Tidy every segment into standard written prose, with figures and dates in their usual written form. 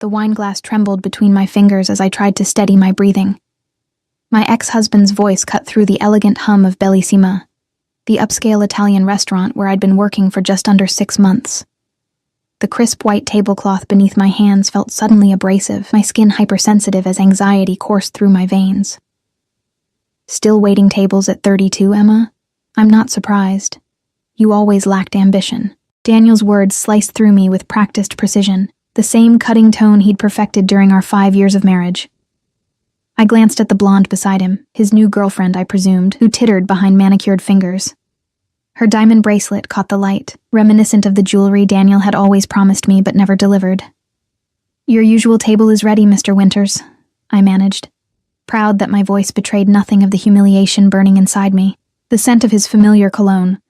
The wine glass trembled between my fingers as I tried to steady my breathing. My ex-husband's voice cut through the elegant hum of Bellissima, the upscale Italian restaurant where I'd been working for just under 6 months. The crisp white tablecloth beneath my hands felt suddenly abrasive, my skin hypersensitive as anxiety coursed through my veins. Still waiting tables at 32, Emma? I'm not surprised. You always lacked ambition. Daniel's words sliced through me with practiced precision, the same cutting tone he'd perfected during our 5 years of marriage. I glanced at the blonde beside him, his new girlfriend, I presumed, who tittered behind manicured fingers. Her diamond bracelet caught the light, reminiscent of the jewelry Daniel had always promised me but never delivered. "Your usual table is ready, Mr. Winters," I managed, proud that my voice betrayed nothing of the humiliation burning inside me. The scent of his familiar cologne,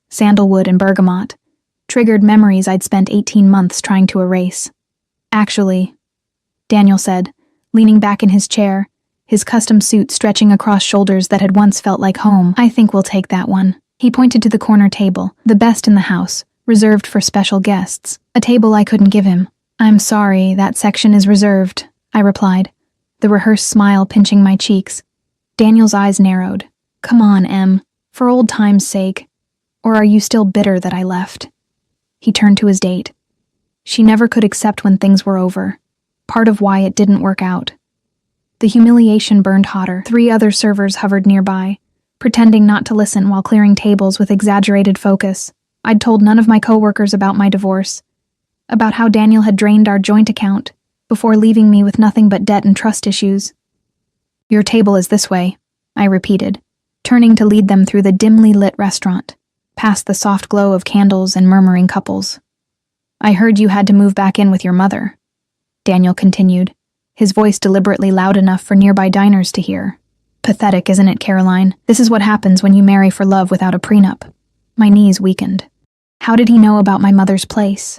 sandalwood and bergamot, triggered memories I'd spent 18 months trying to erase. "Actually," Daniel said, leaning back in his chair, his custom suit stretching across shoulders that had once felt like home, "I think we'll take that one." He pointed to the corner table, the best in the house, reserved for special guests, a table I couldn't give him. "I'm sorry, that section is reserved," I replied, the rehearsed smile pinching my cheeks. Daniel's eyes narrowed. "Come on, Em, for old time's sake. Or are you still bitter that I left?" He turned to his date. She never could accept when things were over, part of why it didn't work out. The humiliation burned hotter. 3 other servers hovered nearby, pretending not to listen while clearing tables with exaggerated focus. I'd told none of my coworkers about my divorce, about how Daniel had drained our joint account before leaving me with nothing but debt and trust issues. "Your table is this way," I repeated, turning to lead them through the dimly lit restaurant, past the soft glow of candles and murmuring couples. "I heard you had to move back in with your mother," Daniel continued, his voice deliberately loud enough for nearby diners to hear. "Pathetic, isn't it, Caroline? This is what happens when you marry for love without a prenup." My knees weakened. How did he know about my mother's place?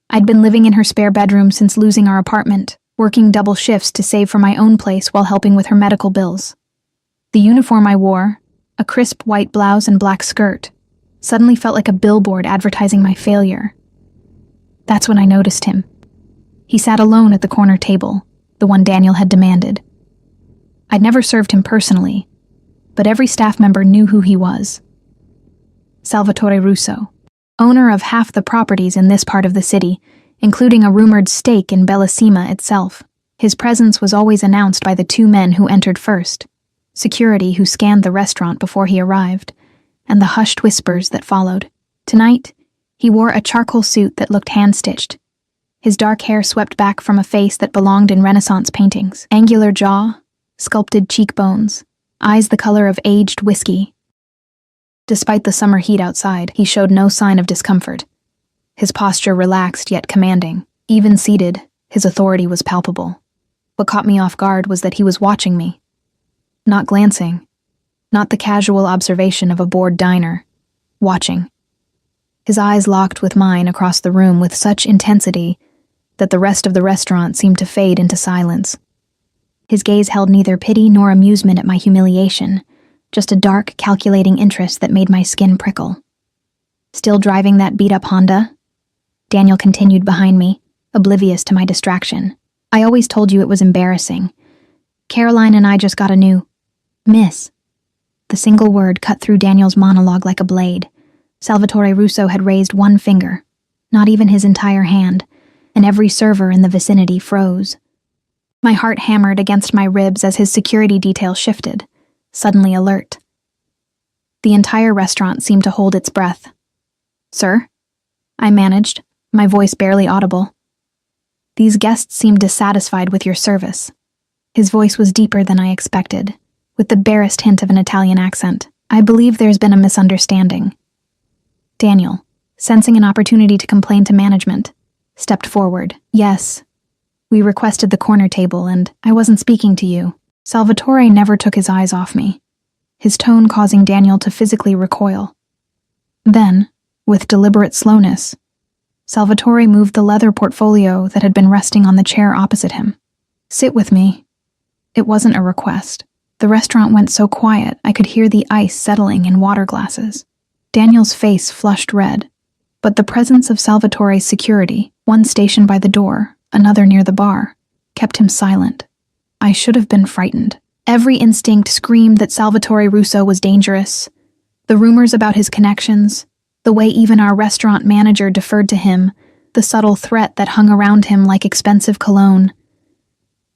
I'd been living in her spare bedroom since losing our apartment, working double shifts to save for my own place while helping with her medical bills. The uniform I wore, a crisp white blouse and black skirt, suddenly felt like a billboard advertising my failure. That's when I noticed him. He sat alone at the corner table, the one Daniel had demanded. I'd never served him personally, but every staff member knew who he was. Salvatore Russo, owner of half the properties in this part of the city, including a rumored stake in Bellissima itself. His presence was always announced by the 2 men who entered first, security who scanned the restaurant before he arrived, and the hushed whispers that followed. Tonight, he wore a charcoal suit that looked hand-stitched, his dark hair swept back from a face that belonged in Renaissance paintings, angular jaw, sculpted cheekbones, eyes the color of aged whiskey. Despite the summer heat outside, he showed no sign of discomfort. His posture relaxed yet commanding. Even seated, his authority was palpable. What caught me off guard was that he was watching me. Not glancing, not the casual observation of a bored diner. Watching. His eyes locked with mine across the room with such intensity that the rest of the restaurant seemed to fade into silence. His gaze held neither pity nor amusement at my humiliation, just a dark, calculating interest that made my skin prickle. "Still driving that beat-up Honda?" Daniel continued behind me, oblivious to my distraction. "I always told you it was embarrassing. Caroline and I just got a new Miss." The single word cut through Daniel's monologue like a blade. Salvatore Russo had raised 1 finger, not even his entire hand, and every server in the vicinity froze. My heart hammered against my ribs as his security detail shifted, suddenly alert. The entire restaurant seemed to hold its breath. "Sir?" I managed, my voice barely audible. "These guests seem dissatisfied with your service." His voice was deeper than I expected, with the barest hint of an Italian accent. "I believe there's been a misunderstanding." Daniel, sensing an opportunity to complain to management, stepped forward. "Yes, we requested the corner table, and I wasn't speaking to you." Salvatore never took his eyes off me, his tone causing Daniel to physically recoil. Then, with deliberate slowness, Salvatore moved the leather portfolio that had been resting on the chair opposite him. "Sit with me." It wasn't a request. The restaurant went so quiet I could hear the ice settling in water glasses. Daniel's face flushed red, but the presence of Salvatore's security, one stationed by the door, another near the bar, kept him silent. I should have been frightened. Every instinct screamed that Salvatore Russo was dangerous. The rumors about his connections, the way even our restaurant manager deferred to him, the subtle threat that hung around him like expensive cologne.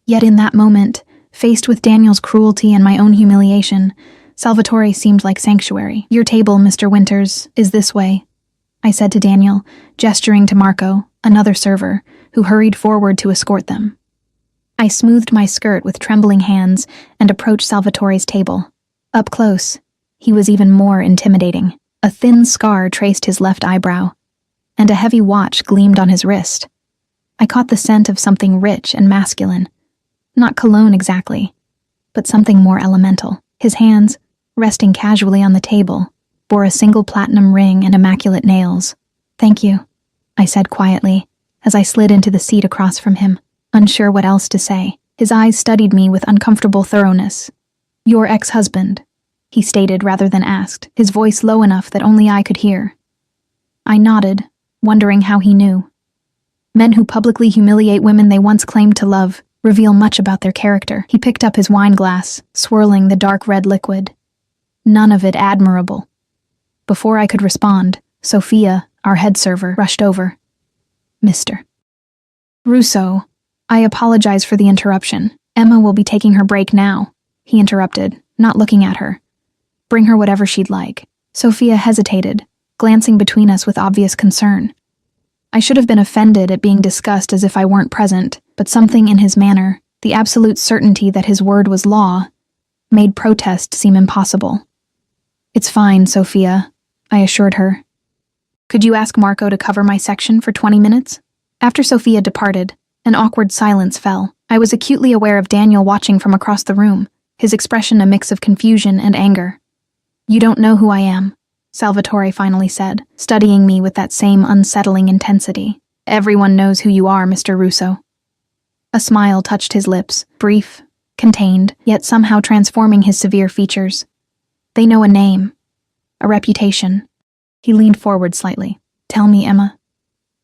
Yet in that moment, faced with Daniel's cruelty and my own humiliation, Salvatore seemed like sanctuary. "Your table, Mr. Winters, is this way," I said to Daniel, gesturing to Marco, another server, who hurried forward to escort them. I smoothed my skirt with trembling hands and approached Salvatore's table. Up close, he was even more intimidating. A thin scar traced his left eyebrow, and a heavy watch gleamed on his wrist. I caught the scent of something rich and masculine. Not cologne exactly, but something more elemental. His hands, resting casually on the table, bore a single platinum ring and immaculate nails. "Thank you," I said quietly, as I slid into the seat across from him, unsure what else to say. His eyes studied me with uncomfortable thoroughness. "Your ex-husband," he stated rather than asked, his voice low enough that only I could hear. I nodded, wondering how he knew. Men who publicly humiliate women they once claimed to love reveal much about their character. He picked up his wine glass, swirling the dark red liquid. None of it admirable. Before I could respond, Sophia, our head server, rushed over. "Mr. Russo, I apologize for the interruption. Emma will be taking her break now," he interrupted, not looking at her. "Bring her whatever she'd like." Sophia hesitated, glancing between us with obvious concern. I should have been offended at being discussed as if I weren't present, but something in his manner, the absolute certainty that his word was law, made protest seem impossible. "It's fine, Sophia," I assured her. "Could you ask Marco to cover my section for 20 minutes? After Sophia departed, an awkward silence fell. I was acutely aware of Daniel watching from across the room, his expression a mix of confusion and anger. "You don't know who I am," Salvatore finally said, studying me with that same unsettling intensity. "Everyone knows who you are, Mr. Russo." A smile touched his lips, brief, contained, yet somehow transforming his severe features. "They know a name, a reputation." He leaned forward slightly. "Tell me, Emma,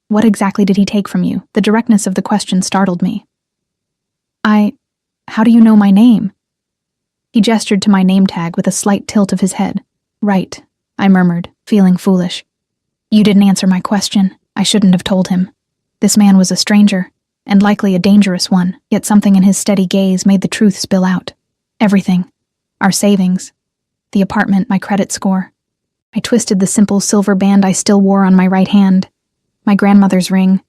what exactly did he take from you?" The directness of the question startled me. How do you know my name?" He gestured to my name tag with a slight tilt of his head. "Right," I murmured, feeling foolish. "You didn't answer my question. I shouldn't have told him. This man was a stranger, and likely a dangerous one, yet something in his steady gaze made the truth spill out. Everything. Our savings. The apartment, my credit score. I twisted the simple silver band I still wore on my right hand. My grandmother's ring.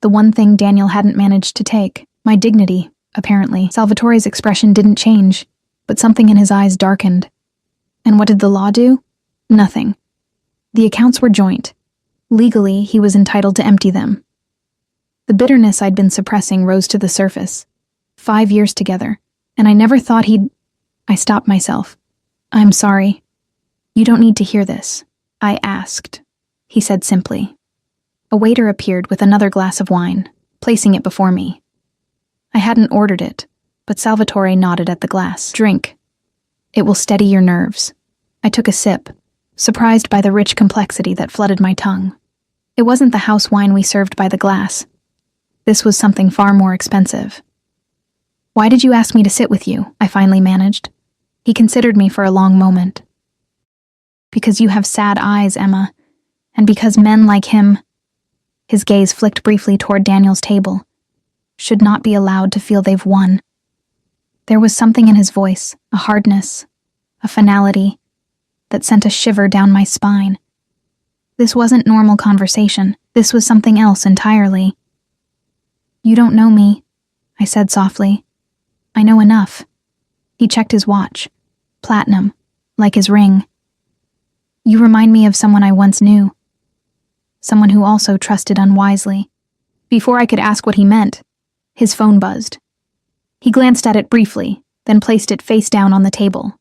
The one thing Daniel hadn't managed to take. My dignity, apparently. Salvatore's expression didn't change, but something in his eyes darkened. And what did the law do? Nothing. The accounts were joint. Legally, he was entitled to empty them. The bitterness I'd been suppressing rose to the surface. 5 years together, and I never thought he'd... I stopped myself. "I'm sorry. You don't need to hear this," I asked, he said simply. A waiter appeared with another glass of wine, placing it before me. I hadn't ordered it, but Salvatore nodded at the glass. "Drink. It will steady your nerves." I took a sip, surprised by the rich complexity that flooded my tongue. It wasn't the house wine we served by the glass. This was something far more expensive. "Why did you ask me to sit with you?" I finally managed. He considered me for a long moment. "Because you have sad eyes, Emma, and because men like him," his gaze flicked briefly toward Daniel's table, "should not be allowed to feel they've won." There was something in his voice, a hardness, a finality, that sent a shiver down my spine. This wasn't normal conversation. This was something else entirely. "You don't know me," I said softly. "I know enough." He checked his watch. Platinum, like his ring. "You remind me of someone I once knew. Someone who also trusted unwisely." Before I could ask what he meant, his phone buzzed. He glanced at it briefly, then placed it face down on the table.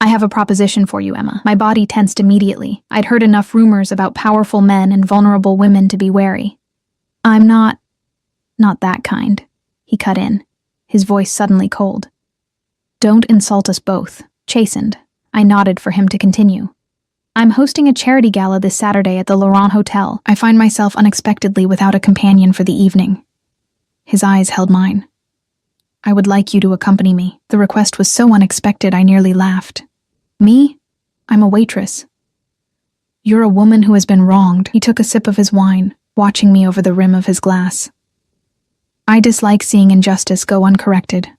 "I have a proposition for you, Emma." My body tensed immediately. I'd heard enough rumors about powerful men and vulnerable women to be wary. "I'm not that kind," he cut in, his voice suddenly cold. "Don't insult us both." Chastened, I nodded for him to continue. "I'm hosting a charity gala this Saturday at the Laurent Hotel. I find myself unexpectedly without a companion for the evening. His eyes held mine. "I would like you to accompany me." The request was so unexpected I nearly laughed. "Me? I'm a waitress." "You're a woman who has been wronged." He took a sip of his wine, watching me over the rim of his glass. "I dislike seeing injustice go uncorrected.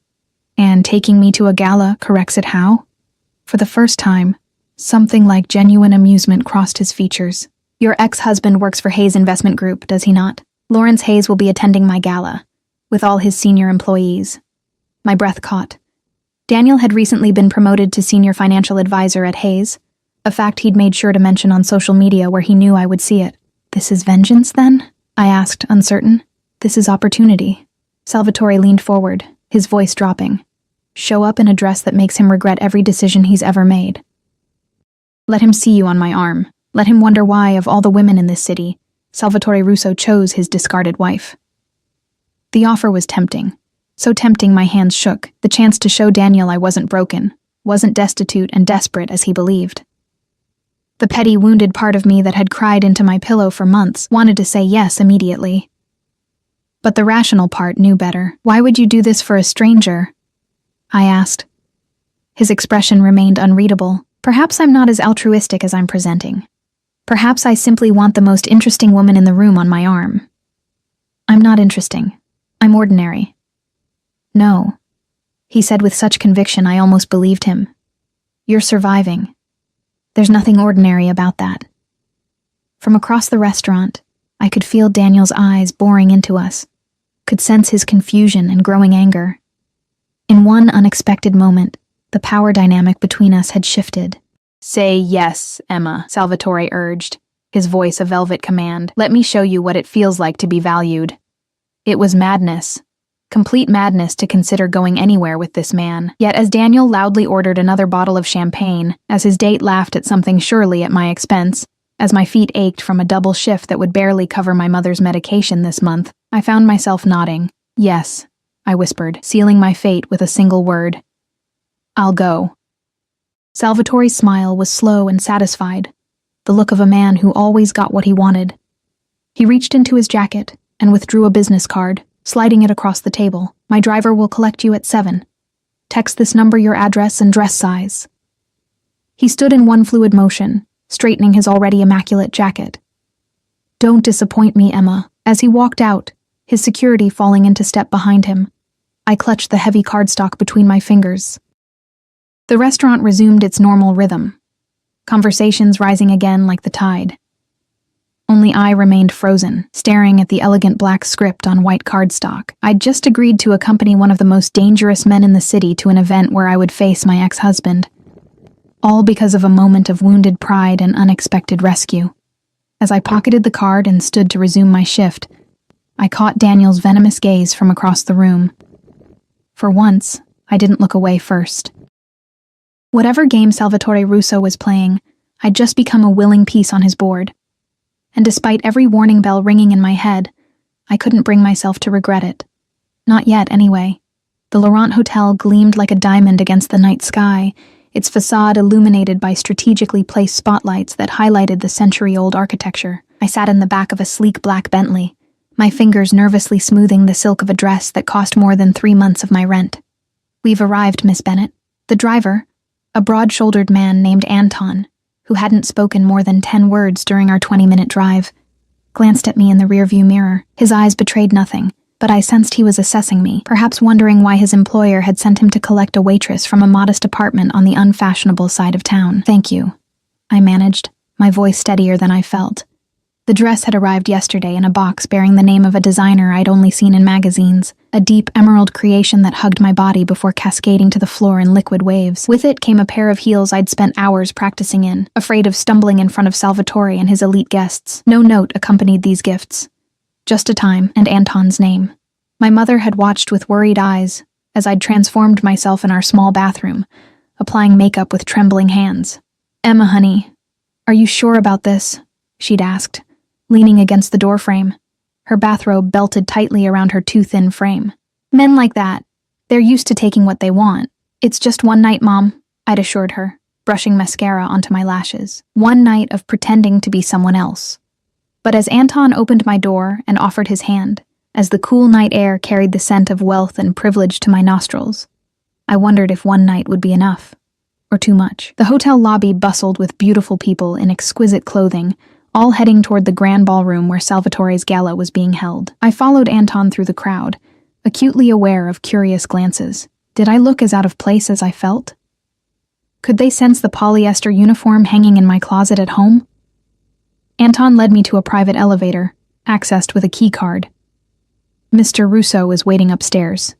And taking me to a gala corrects it how?" For the first time, something like genuine amusement crossed his features. "Your ex-husband works for Hayes Investment Group, does he not? Lawrence Hayes will be attending my gala, with all his senior employees." My breath caught. Daniel had recently been promoted to senior financial advisor at Hayes, a fact he'd made sure to mention on social media where he knew I would see it. "This is vengeance, then?" I asked, uncertain. "This is opportunity." Salvatore leaned forward, his voice dropping. "Show up in a dress that makes him regret every decision he's ever made. Let him see you on my arm. Let him wonder why, of all the women in this city, Salvatore Russo chose his discarded wife." The offer was tempting. So tempting my hands shook, the chance to show Daniel I wasn't broken, wasn't destitute and desperate as he believed. The petty, wounded part of me that had cried into my pillow for months wanted to say yes immediately. But the rational part knew better. "Why would you do this for a stranger?" I asked. His expression remained unreadable. "Perhaps I'm not as altruistic as I'm presenting. Perhaps I simply want the most interesting woman in the room on my arm." "I'm not interesting. I'm ordinary." "No," he said with such conviction I almost believed him. "You're surviving. There's nothing ordinary about that." From across the restaurant, I could feel Daniel's eyes boring into us, could sense his confusion and growing anger. In one unexpected moment, the power dynamic between us had shifted. "Say yes, Emma," Salvatore urged, his voice a velvet command. "Let me show you what it feels like to be valued." It was madness. Complete madness to consider going anywhere with this man. Yet as Daniel loudly ordered another bottle of champagne, as his date laughed at something surely at my expense, as my feet ached from a double shift that would barely cover my mother's medication this month, I found myself nodding. "Yes," I whispered, sealing my fate with a single word. "I'll go." Salvatore's smile was slow and satisfied, the look of a man who always got what he wanted. He reached into his jacket and withdrew a business card, sliding it across the table. "My driver will collect you at 7. Text this number your address and dress size." He stood in one fluid motion, straightening his already immaculate jacket. "Don't disappoint me, Emma." As he walked out, his security falling into step behind him, I clutched the heavy cardstock between my fingers. The restaurant resumed its normal rhythm, conversations rising again like the tide. Only I remained frozen, staring at the elegant black script on white cardstock. I'd just agreed to accompany one of the most dangerous men in the city to an event where I would face my ex-husband. All because of a moment of wounded pride and unexpected rescue. As I pocketed the card and stood to resume my shift, I caught Daniel's venomous gaze from across the room. For once, I didn't look away first. Whatever game Salvatore Russo was playing, I'd just become a willing piece on his board. And despite every warning bell ringing in my head, I couldn't bring myself to regret it. Not yet, anyway. The Laurent Hotel gleamed like a diamond against the night sky, its facade illuminated by strategically placed spotlights that highlighted the century-old architecture. I sat in the back of a sleek black Bentley, my fingers nervously smoothing the silk of a dress that cost more than 3 months of my rent. "We've arrived, Miss Bennett." The driver, a broad-shouldered man named Anton, who hadn't spoken more than 10 words during our 20-minute drive, glanced at me in the rearview mirror. His eyes betrayed nothing, but I sensed he was assessing me, perhaps wondering why his employer had sent him to collect a waitress from a modest apartment on the unfashionable side of town. "Thank you," I managed, my voice steadier than I felt. The dress had arrived yesterday in a box bearing the name of a designer I'd only seen in magazines, a deep emerald creation that hugged my body before cascading to the floor in liquid waves. With it came a pair of heels I'd spent hours practicing in, afraid of stumbling in front of Salvatore and his elite guests. No note accompanied these gifts, just a time and Anton's name. My mother had watched with worried eyes as I'd transformed myself in our small bathroom, applying makeup with trembling hands. "Emma, honey, are you sure about this?" she'd asked, leaning against the doorframe, her bathrobe belted tightly around her too thin frame. "Men like that, they're used to taking what they want. It's just one night, Mom," I'd assured her, brushing mascara onto my lashes. One night of pretending to be someone else. But as Anton opened my door and offered his hand, As the cool night air carried the scent of wealth and privilege to my nostrils, I wondered if one night would be enough, or too much. The hotel lobby bustled with beautiful people in exquisite clothing, all heading toward the grand ballroom where Salvatore's gala was being held. I followed Anton through the crowd, acutely aware of curious glances. Did I look as out of place as I felt? Could they sense the polyester uniform hanging in my closet at home? Anton led me to a private elevator, accessed with a key card. Mr. Russo is waiting upstairs,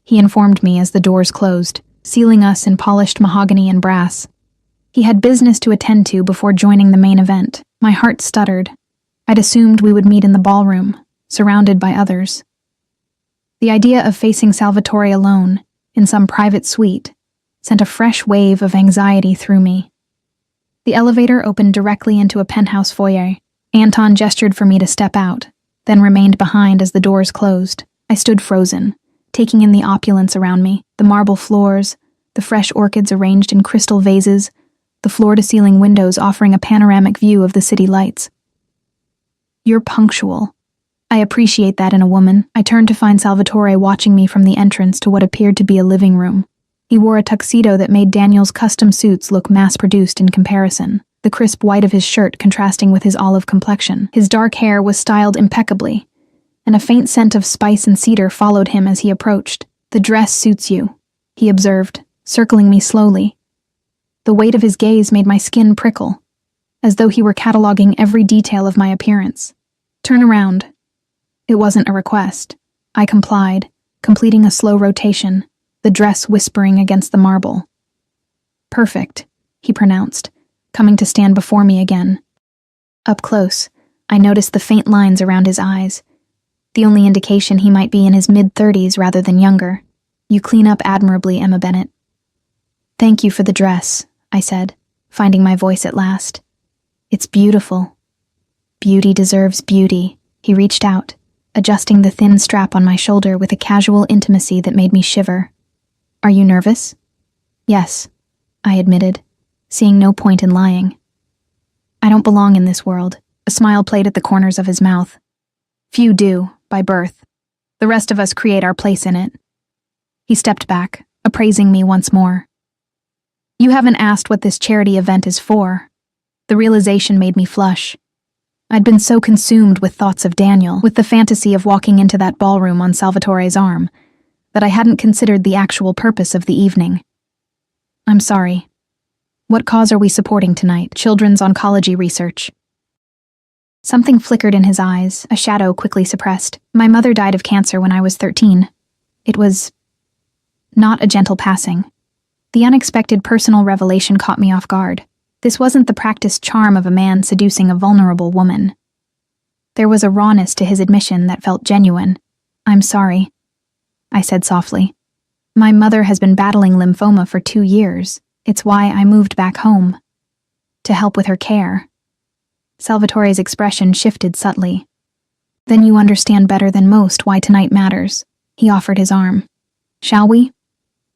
he informed me as the doors closed, sealing us in polished mahogany and brass. He had business to attend to before joining the main event. My heart stuttered. I'd assumed we would meet in the ballroom, surrounded by others. The idea of facing Salvatore alone, in some private suite, sent a fresh wave of anxiety through me. The elevator opened directly into a penthouse foyer. Anton gestured for me to step out, then remained behind as the doors closed. I stood frozen, taking in the opulence around me, the marble floors, the fresh orchids arranged in crystal vases, the floor-to-ceiling windows offering a panoramic view of the city lights. You're punctual. I appreciate that in a woman. I turned to find Salvatore watching me from the entrance to what appeared to be a living room. He wore a tuxedo that made Daniel's custom suits look mass-produced in comparison, the crisp white of his shirt contrasting with his olive complexion. His dark hair was styled impeccably, and a faint scent of spice and cedar followed him as he approached. "The dress suits you," he observed, circling me slowly. The weight of his gaze made my skin prickle, as though he were cataloging every detail of my appearance. "Turn around." It wasn't a request. I complied, completing a slow rotation, the dress whispering against the marble. "Perfect," he pronounced, coming to stand before me again. Up close, I noticed the faint lines around his eyes, the only indication he might be in his mid-30s rather than younger. "You clean up admirably, Emma Bennett." "Thank you for the dress," I said, finding my voice at last. "It's beautiful." "Beauty deserves beauty." He reached out, adjusting the thin strap on my shoulder with a casual intimacy that made me shiver. "Are you nervous?" "Yes," I admitted, seeing no point in lying. "I don't belong in this world." A smile played at the corners of his mouth. "Few do, by birth. The rest of us create our place in it." He stepped back, appraising me once more. "You haven't asked what this charity event is for." The realization made me flush. I'd been so consumed with thoughts of Daniel, with the fantasy of walking into that ballroom on Salvatore's arm, that I hadn't considered the actual purpose of the evening. "I'm sorry. What cause are we supporting tonight?" "Children's oncology research." Something flickered in his eyes, a shadow quickly suppressed. "My mother died of cancer when I was 13. It was not a gentle passing." The unexpected personal revelation caught me off guard. This wasn't the practiced charm of a man seducing a vulnerable woman. There was a rawness to his admission that felt genuine. "I'm sorry," I said softly. "My mother has been battling lymphoma for 2 years. It's why I moved back home. To help with her care." Salvatore's expression shifted subtly. "Then you understand better than most why tonight matters." He offered his arm. "Shall we?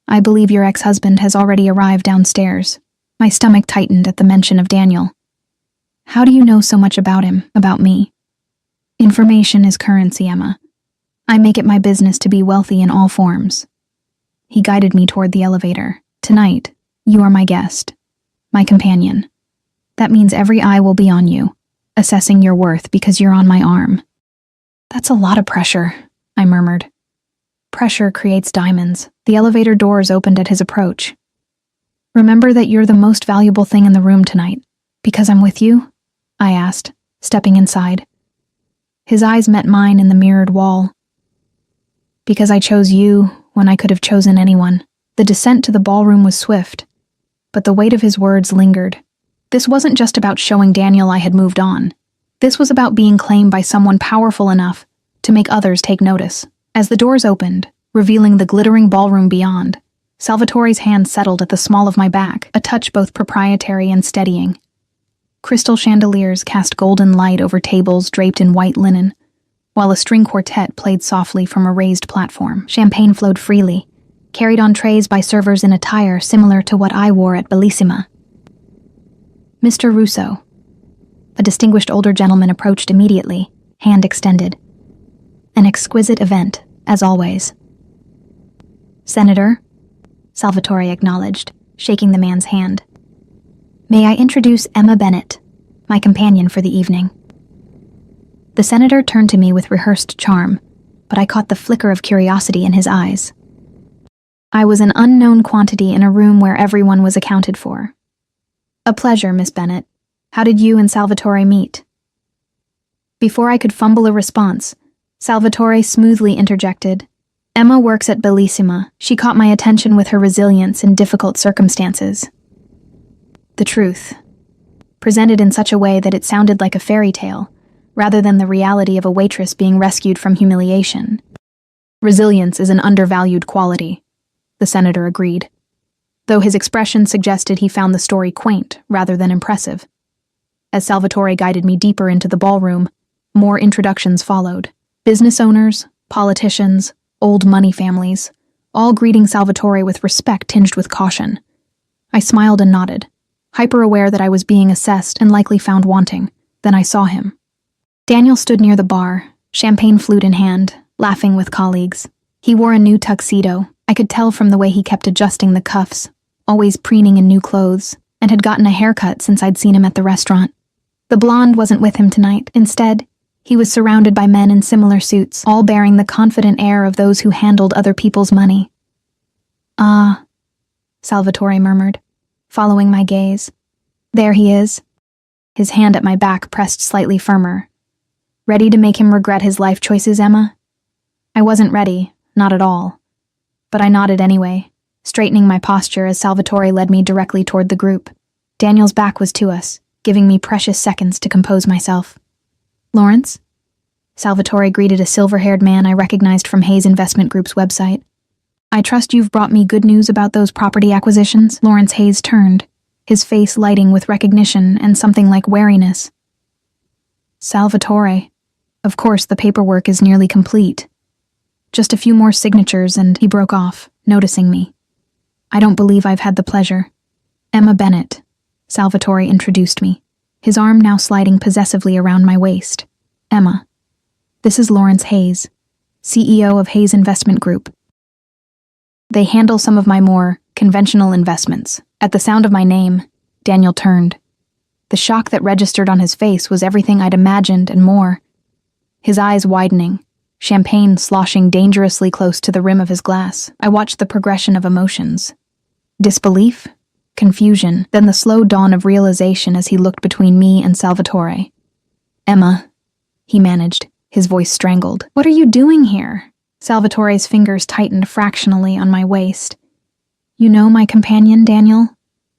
I believe your ex-husband has already arrived downstairs." My stomach tightened at the mention of Daniel. "How do you know so much about him, about me?" "Information is currency, Emma. I make it my business to be wealthy in all forms." He guided me toward the elevator. "Tonight, you are my guest, my companion. That means every eye will be on you, assessing your worth because you're on my arm." "That's a lot of pressure," I murmured. "Pressure creates diamonds." The elevator doors opened at his approach. "Remember that you're the most valuable thing in the room tonight. Because I'm with you?" I asked, stepping inside. His eyes met mine in the mirrored wall. "Because I chose you when I could have chosen anyone." The descent to the ballroom was swift, but the weight of his words lingered. This wasn't just about showing Daniel I had moved on. This was about being claimed by someone powerful enough to make others take notice. As the doors opened, revealing the glittering ballroom beyond, Salvatore's hand settled at the small of my back, a touch both proprietary and steadying. Crystal chandeliers cast golden light over tables draped in white linen, while a string quartet played softly from a raised platform. Champagne flowed freely, carried on trays by servers in attire similar to what I wore at Bellissima. "Mr. Russo." A distinguished older gentleman approached immediately, hand extended. An exquisite event, as always. "Senator," Salvatore acknowledged, shaking the man's hand. "May I introduce Emma Bennett, my companion for the evening?" The senator turned to me with rehearsed charm, but I caught the flicker of curiosity in his eyes. I was an unknown quantity in a room where everyone was accounted for. "A pleasure, Miss Bennett. How did you and Salvatore meet?" Before I could fumble a response, Salvatore smoothly interjected. "Emma works at Bellissima. She caught my attention with her resilience in difficult circumstances." The truth, presented in such a way that it sounded like a fairy tale, rather than the reality of a waitress being rescued from humiliation. "Resilience is an undervalued quality," the senator agreed, though his expression suggested he found the story quaint rather than impressive. As Salvatore guided me deeper into the ballroom, more introductions followed. Business owners, politicians, old money families, all greeting Salvatore with respect tinged with caution. I smiled and nodded, hyper-aware that I was being assessed and likely found wanting. Then I saw him. Daniel stood near the bar, champagne flute in hand, laughing with colleagues. He wore a new tuxedo. I could tell from the way he kept adjusting the cuffs, always preening in new clothes, and had gotten a haircut since I'd seen him at the restaurant. The blonde wasn't with him tonight. Instead, he was surrounded by men in similar suits, all bearing the confident air of those who handled other people's money. "Ah," Salvatore murmured, following my gaze. "There he is." His hand at my back pressed slightly firmer. "Ready to make him regret his life choices, Emma?" I wasn't ready, not at all. But I nodded anyway, straightening my posture as Salvatore led me directly toward the group. Daniel's back was to us, giving me precious seconds to compose myself. "Lawrence?" Salvatore greeted a silver-haired man I recognized from Hayes Investment Group's website. "I trust you've brought me good news about those property acquisitions?" Lawrence Hayes turned, his face lighting with recognition and something like wariness. "Salvatore, of course the paperwork is nearly complete. Just a few more signatures," and he broke off, noticing me. "I don't believe I've had the pleasure." "Emma Bennett," Salvatore introduced me, his arm now sliding possessively around my waist. "Emma, this is Lawrence Hayes, CEO of Hayes Investment Group. They handle some of my more conventional investments." At the sound of my name, Daniel turned. The shock that registered on his face was everything I'd imagined and more. His eyes widening, champagne sloshing dangerously close to the rim of his glass. I watched the progression of emotions. Disbelief, confusion, then the slow dawn of realization as he looked between me and Salvatore. "Emma," he managed, his voice strangled. "What are you doing here?" Salvatore's fingers tightened fractionally on my waist. "You know my companion, Daniel?"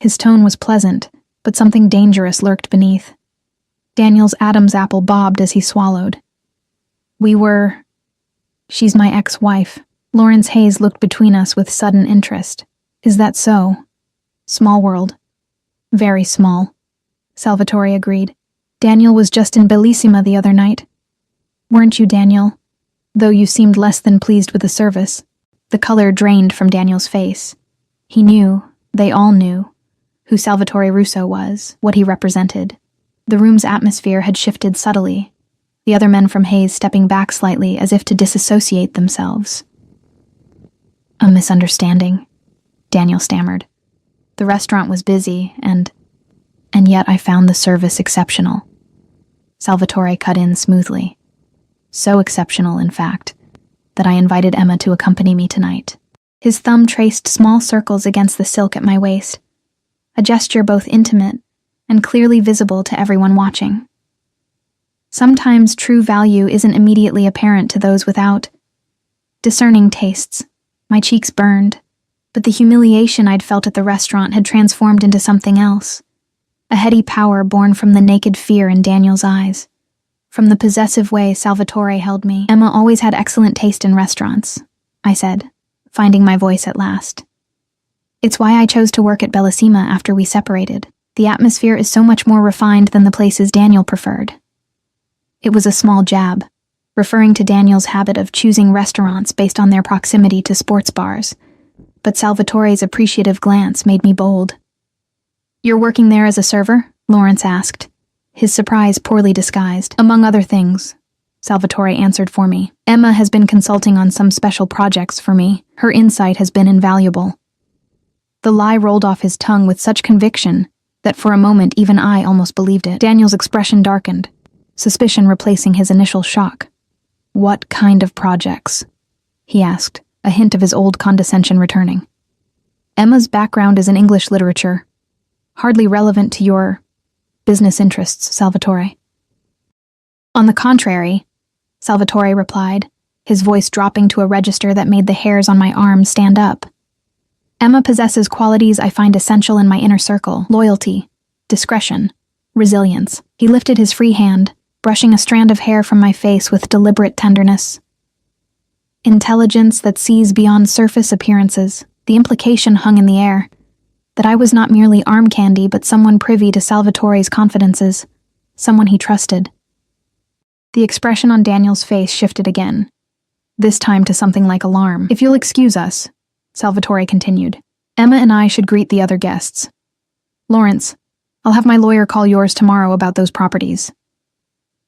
His tone was pleasant, but something dangerous lurked beneath. Daniel's Adam's apple bobbed as he swallowed. She's my ex-wife." Lawrence Hayes looked between us with sudden interest. "Is that so?" "Small world." "Very small," Salvatore agreed. "Daniel was just in Bellissima the other night. Weren't you, Daniel? Though you seemed less than pleased with the service." The color drained from Daniel's face. He knew, they all knew, who Salvatore Russo was, what he represented. The room's atmosphere had shifted subtly, the other men from Hayes stepping back slightly as if to disassociate themselves. "A misunderstanding," Daniel stammered. "The restaurant was busy, and yet I found the service exceptional." Salvatore cut in smoothly. "So exceptional, in fact, that I invited Emma to accompany me tonight." His thumb traced small circles against the silk at my waist, a gesture both intimate and clearly visible to everyone watching. Sometimes true value isn't immediately apparent to those without discerning tastes. My cheeks burned, but the humiliation I'd felt at the restaurant had transformed into something else, a heady power born from the naked fear in Daniel's eyes, from the possessive way Salvatore held me. "Emma always had excellent taste in restaurants," I said, finding my voice at last. "It's why I chose to work at Bellissima after we separated. The atmosphere is so much more refined than the places Daniel preferred." It was a small jab, referring to Daniel's habit of choosing restaurants based on their proximity to sports bars, but Salvatore's appreciative glance made me bold. "You're working there as a server?" Lawrence asked, his surprise poorly disguised. "Among other things," Salvatore answered for me. Emma has been consulting on some special projects for me. Her insight has been invaluable. The lie rolled off his tongue with such conviction that for a moment even I almost believed it. Daniel's expression darkened, suspicion replacing his initial shock. "What kind of projects?" he asked, a hint of his old condescension returning. "Emma's background is in English literature. Hardly relevant to your business interests, Salvatore." "On the contrary," Salvatore replied, his voice dropping to a register that made the hairs on my arm stand up. "Emma possesses qualities I find essential in my inner circle: loyalty, discretion, resilience." He lifted his free hand, brushing a strand of hair from my face with deliberate tenderness. "Intelligence that sees beyond surface appearances." The implication hung in the air, that I was not merely arm candy but someone privy to Salvatore's confidences, someone he trusted. The expression on Daniel's face shifted again, this time to something like alarm. "If you'll excuse us," Salvatore continued, "Emma and I should greet the other guests. Lawrence, I'll have my lawyer call yours tomorrow about those properties."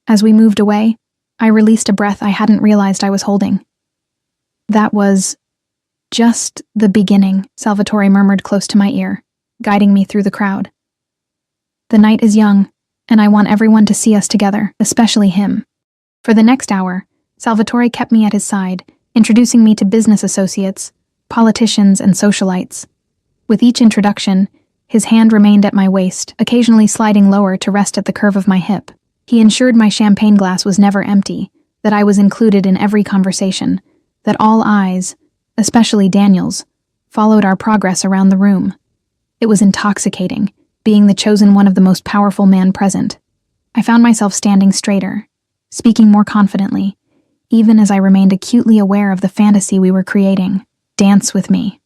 As we moved away, I released a breath I hadn't realized I was holding. "That was just the beginning," Salvatore murmured close to my ear, guiding me through the crowd. "The night is young, and I want everyone to see us together, especially him." For the next hour, Salvatore kept me at his side, introducing me to business associates, politicians, and socialites. With each introduction, his hand remained at my waist, occasionally sliding lower to rest at the curve of my hip. He ensured my champagne glass was never empty, that I was included in every conversation, that all eyes, especially Daniel's, followed our progress around the room. It was intoxicating, being the chosen one of the most powerful man present. I found myself standing straighter, speaking more confidently, even as I remained acutely aware of the fantasy we were creating. "Dance with me,"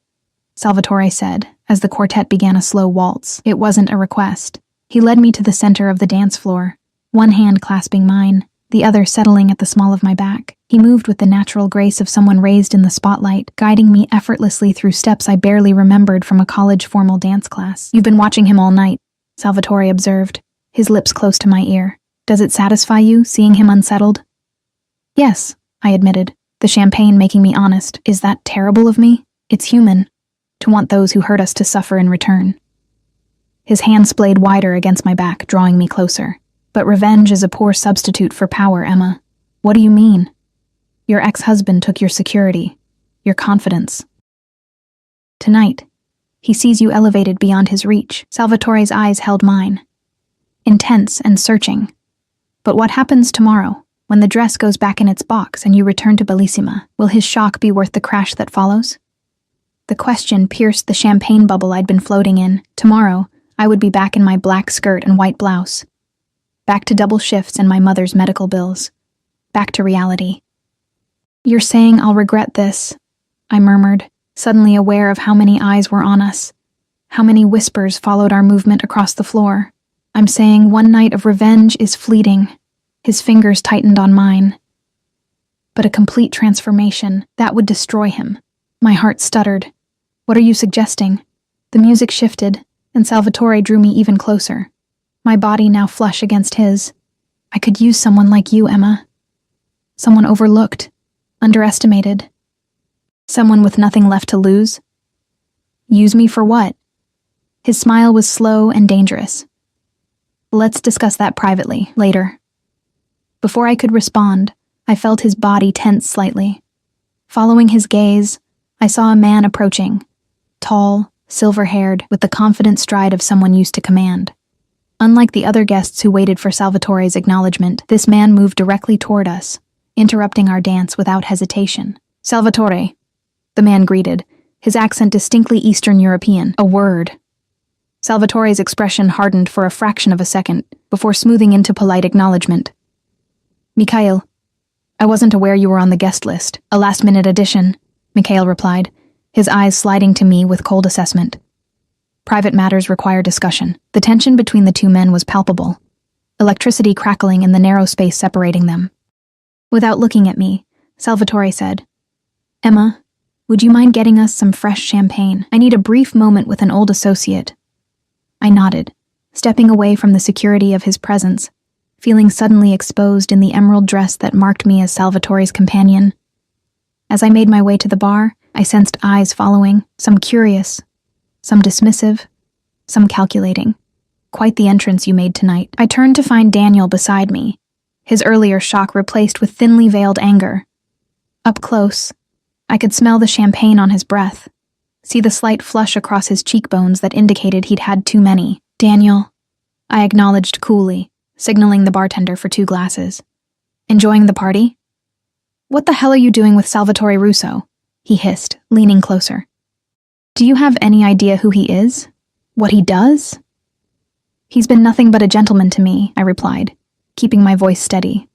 Salvatore said, as the quartet began a slow waltz. It wasn't a request. He led me to the center of the dance floor, one hand clasping mine, the other settling at the small of my back. He moved with the natural grace of someone raised in the spotlight, guiding me effortlessly through steps I barely remembered from a college formal dance class. "You've been watching him all night," Salvatore observed, his lips close to my ear. "Does it satisfy you, seeing him unsettled?" "Yes," I admitted, the champagne making me honest. "Is that terrible of me? It's human, to want those who hurt us to suffer in return." His hand splayed wider against my back, drawing me closer. "But revenge is a poor substitute for power, Emma." "What do you mean?" "Your ex-husband took your security, your confidence. Tonight, he sees you elevated beyond his reach." Salvatore's eyes held mine, intense and searching. "But what happens tomorrow, when the dress goes back in its box and you return to Bellissima? Will his shock be worth the crash that follows?" The question pierced the champagne bubble I'd been floating in. Tomorrow, I would be back in my black skirt and white blouse. Back to double shifts and my mother's medical bills. Back to reality. "You're saying I'll regret this," I murmured, suddenly aware of how many eyes were on us, how many whispers followed our movement across the floor. "I'm saying one night of revenge is fleeting." His fingers tightened on mine. "But a complete transformation, that would destroy him." My heart stuttered. "What are you suggesting?" The music shifted, and Salvatore drew me even closer, my body now flush against his. "I could use someone like you, Emma. Someone overlooked, underestimated. Someone with nothing left to lose." "Use me for what?" His smile was slow and dangerous. "Let's discuss that privately, later." Before I could respond, I felt his body tense slightly. Following his gaze, I saw a man approaching, tall, silver-haired, with the confident stride of someone used to command. Unlike the other guests who waited for Salvatore's acknowledgement, this man moved directly toward us, interrupting our dance without hesitation. "Salvatore," the man greeted, his accent distinctly Eastern European. "A word." Salvatore's expression hardened for a fraction of a second, before smoothing into polite acknowledgement. "Mikhail, I wasn't aware you were on the guest list. A last-minute addition," Mikhail replied, his eyes sliding to me with cold assessment. "Private matters require discussion." The tension between the two men was palpable, electricity crackling in the narrow space separating them. Without looking at me, Salvatore said, "Emma, would you mind getting us some fresh champagne? I need a brief moment with an old associate." I nodded, stepping away from the security of his presence, feeling suddenly exposed in the emerald dress that marked me as Salvatore's companion. As I made my way to the bar, I sensed eyes following, some curious, some dismissive, some calculating. Quite the entrance you made tonight. I turned to find Daniel beside me, his earlier shock replaced with thinly veiled anger. Up close, I could smell the champagne on his breath, see the slight flush across his cheekbones that indicated he'd had too many. "Daniel," I acknowledged coolly, signaling the bartender for 2 glasses. "Enjoying the party?" "What the hell are you doing with Salvatore Russo?" he hissed, leaning closer. "Do you have any idea who he is? What he does?" "He's been nothing but a gentleman to me," I replied, keeping my voice steady.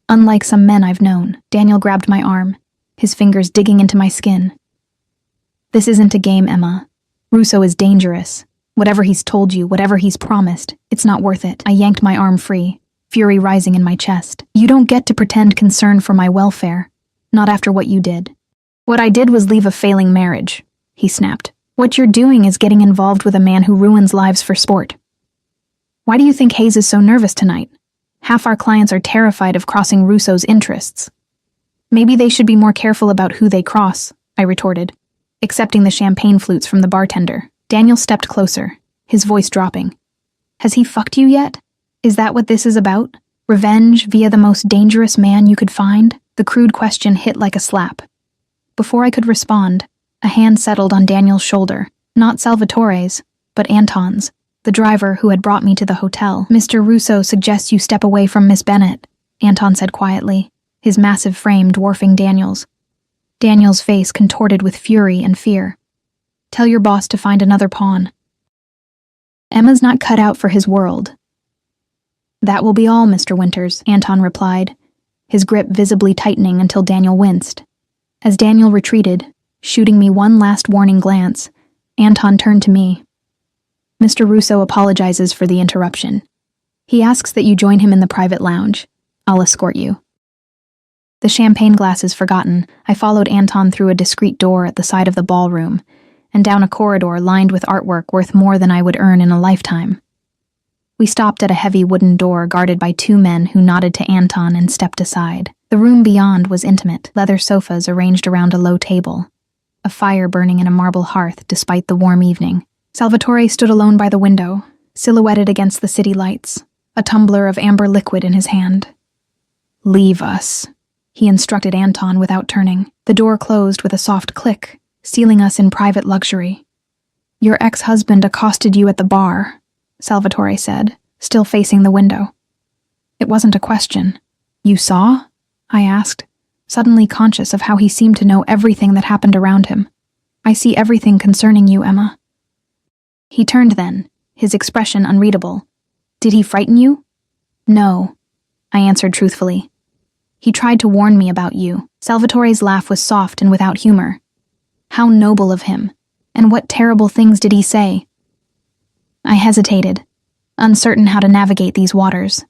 "Unlike some men I've known." Daniel grabbed my arm, his fingers digging into my skin. "This isn't a game, Emma. Russo is dangerous. Whatever he's told you, whatever he's promised, it's not worth it." I yanked my arm free, fury rising in my chest. "You don't get to pretend concern for my welfare, not after what you did." "What I did was leave a failing marriage," he snapped. "What you're doing is getting involved with a man who ruins lives for sport. Why do you think Hayes is so nervous tonight? Half our clients are terrified of crossing Russo's interests." "Maybe they should be more careful about who they cross," I retorted, accepting the champagne flutes from the bartender. Daniel stepped closer, his voice dropping. "Has he fucked you yet? Is that what this is about? Revenge via the most dangerous man you could find?" The crude question hit like a slap. Before I could respond, a hand settled on Daniel's shoulder, not Salvatore's, but Anton's, the driver who had brought me to the hotel. "Mr. Russo suggests you step away from Miss Bennett," Anton said quietly, his massive frame dwarfing Daniel's. Daniel's face contorted with fury and fear. "Tell your boss to find another pawn." "Emma's not cut out for his world." "That will be all, Mr. Winters," Anton replied, his grip visibly tightening until Daniel winced. As Daniel retreated, shooting me one last warning glance, Anton turned to me. "Mr. Russo apologizes for the interruption. He asks that you join him in the private lounge. I'll escort you." The champagne glasses forgotten, I followed Anton through a discreet door at the side of the ballroom, and down a corridor lined with artwork worth more than I would earn in a lifetime. We stopped at a heavy wooden door guarded by 2 men who nodded to Anton and stepped aside. The room beyond was intimate, leather sofas arranged around a low table, a fire burning in a marble hearth despite the warm evening. Salvatore stood alone by the window, silhouetted against the city lights, a tumbler of amber liquid in his hand. "Leave us," he instructed Anton without turning. The door closed with a soft click, sealing us in private luxury. "Your ex-husband accosted you at the bar," Salvatore said, still facing the window. It wasn't a question. "You saw?" I asked, suddenly conscious of how he seemed to know everything that happened around him. "I see everything concerning you, Emma." He turned then, his expression unreadable. "Did he frighten you?" "No," I answered truthfully. "He tried to warn me about you." Salvatore's laugh was soft and without humor. "How noble of him. And what terrible things did he say?" I hesitated, uncertain how to navigate these waters.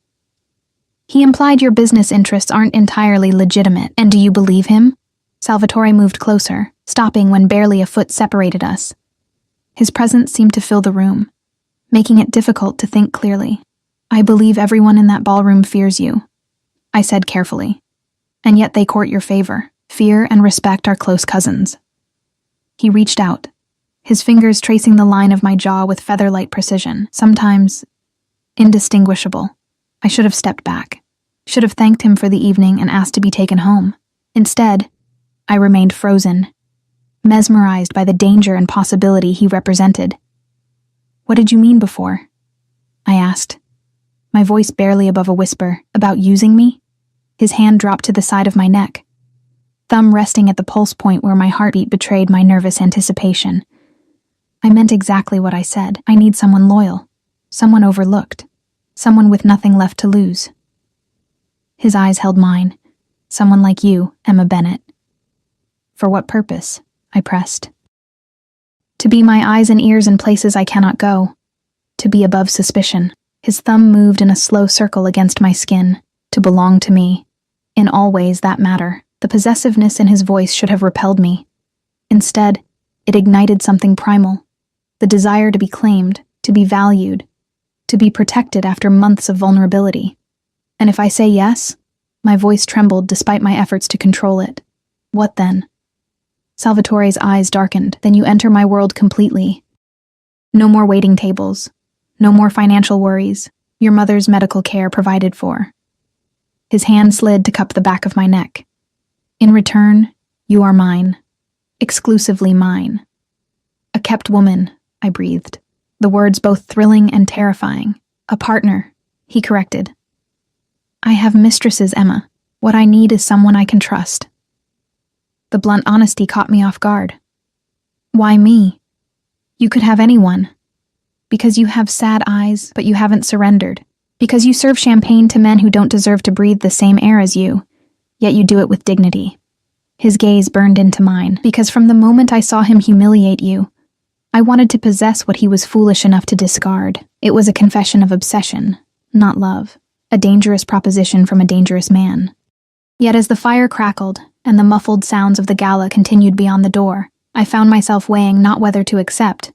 "He implied your business interests aren't entirely legitimate. And do you believe him?" Salvatore moved closer, stopping when barely a foot separated us. His presence seemed to fill the room, making it difficult to think clearly. "I believe everyone in that ballroom fears you," I said carefully. "And yet they court your favor. Fear and respect are close cousins." He reached out, his fingers tracing the line of my jaw with feather-light precision, sometimes indistinguishable. I should have stepped back, should have thanked him for the evening and asked to be taken home. Instead, I remained frozen, mesmerized by the danger and possibility he represented. "What did you mean before?" I asked, my voice barely above a whisper. "About using me?" His hand dropped to the side of my neck, thumb resting at the pulse point where my heartbeat betrayed my nervous anticipation. I meant exactly what I said. I need someone loyal, someone overlooked, someone with nothing left to lose. His eyes held mine. "Someone like you, Emma Bennett." "For what purpose?" I pressed. "To be my eyes and ears in places I cannot go. To be above suspicion." His thumb moved in a slow circle against my skin. "To belong to me. In all ways that matter." The possessiveness in his voice should have repelled me. Instead, it ignited something primal. The desire to be claimed, to be valued, to be protected after months of vulnerability. And if I say yes? My voice trembled despite my efforts to control it. What then? Salvatore's eyes darkened. Then you enter my world completely. No more waiting tables. No more financial worries. Your mother's medical care provided for. His hand slid to cup the back of my neck. In return, you are mine. Exclusively mine. A kept woman, I breathed, the words both thrilling and terrifying. A partner, he corrected. I have mistresses, Emma. What I need is someone I can trust. The blunt honesty caught me off guard. Why me? You could have anyone. Because you have sad eyes, but you haven't surrendered. Because you serve champagne to men who don't deserve to breathe the same air as you, yet you do it with dignity. His gaze burned into mine, because from the moment I saw him humiliate you, I wanted to possess what he was foolish enough to discard. It was a confession of obsession, not love, a dangerous proposition from a dangerous man. Yet as the fire crackled, and the muffled sounds of the gala continued beyond the door, I found myself weighing not whether to accept,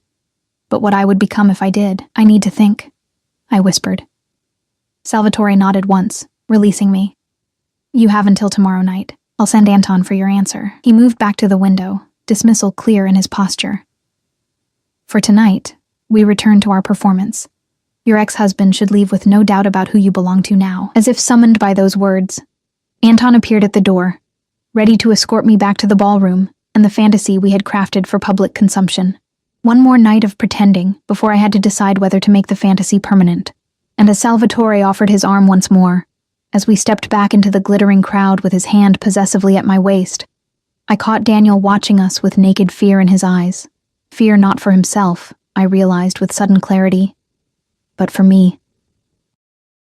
but what I would become if I did. I need to think, I whispered. Salvatore nodded once, releasing me. You have until tomorrow night. I'll send Anton for your answer. He moved back to the window, dismissal clear in his posture. For tonight, we return to our performance. Your ex-husband should leave with no doubt about who you belong to now. As if summoned by those words, Anton appeared at the door, ready to escort me back to the ballroom and the fantasy we had crafted for public consumption. One more night of pretending before I had to decide whether to make the fantasy permanent. And as Salvatore offered his arm once more, as we stepped back into the glittering crowd with his hand possessively at my waist, I caught Daniel watching us with naked fear in his eyes. Fear not for himself, I realized with sudden clarity, but for me.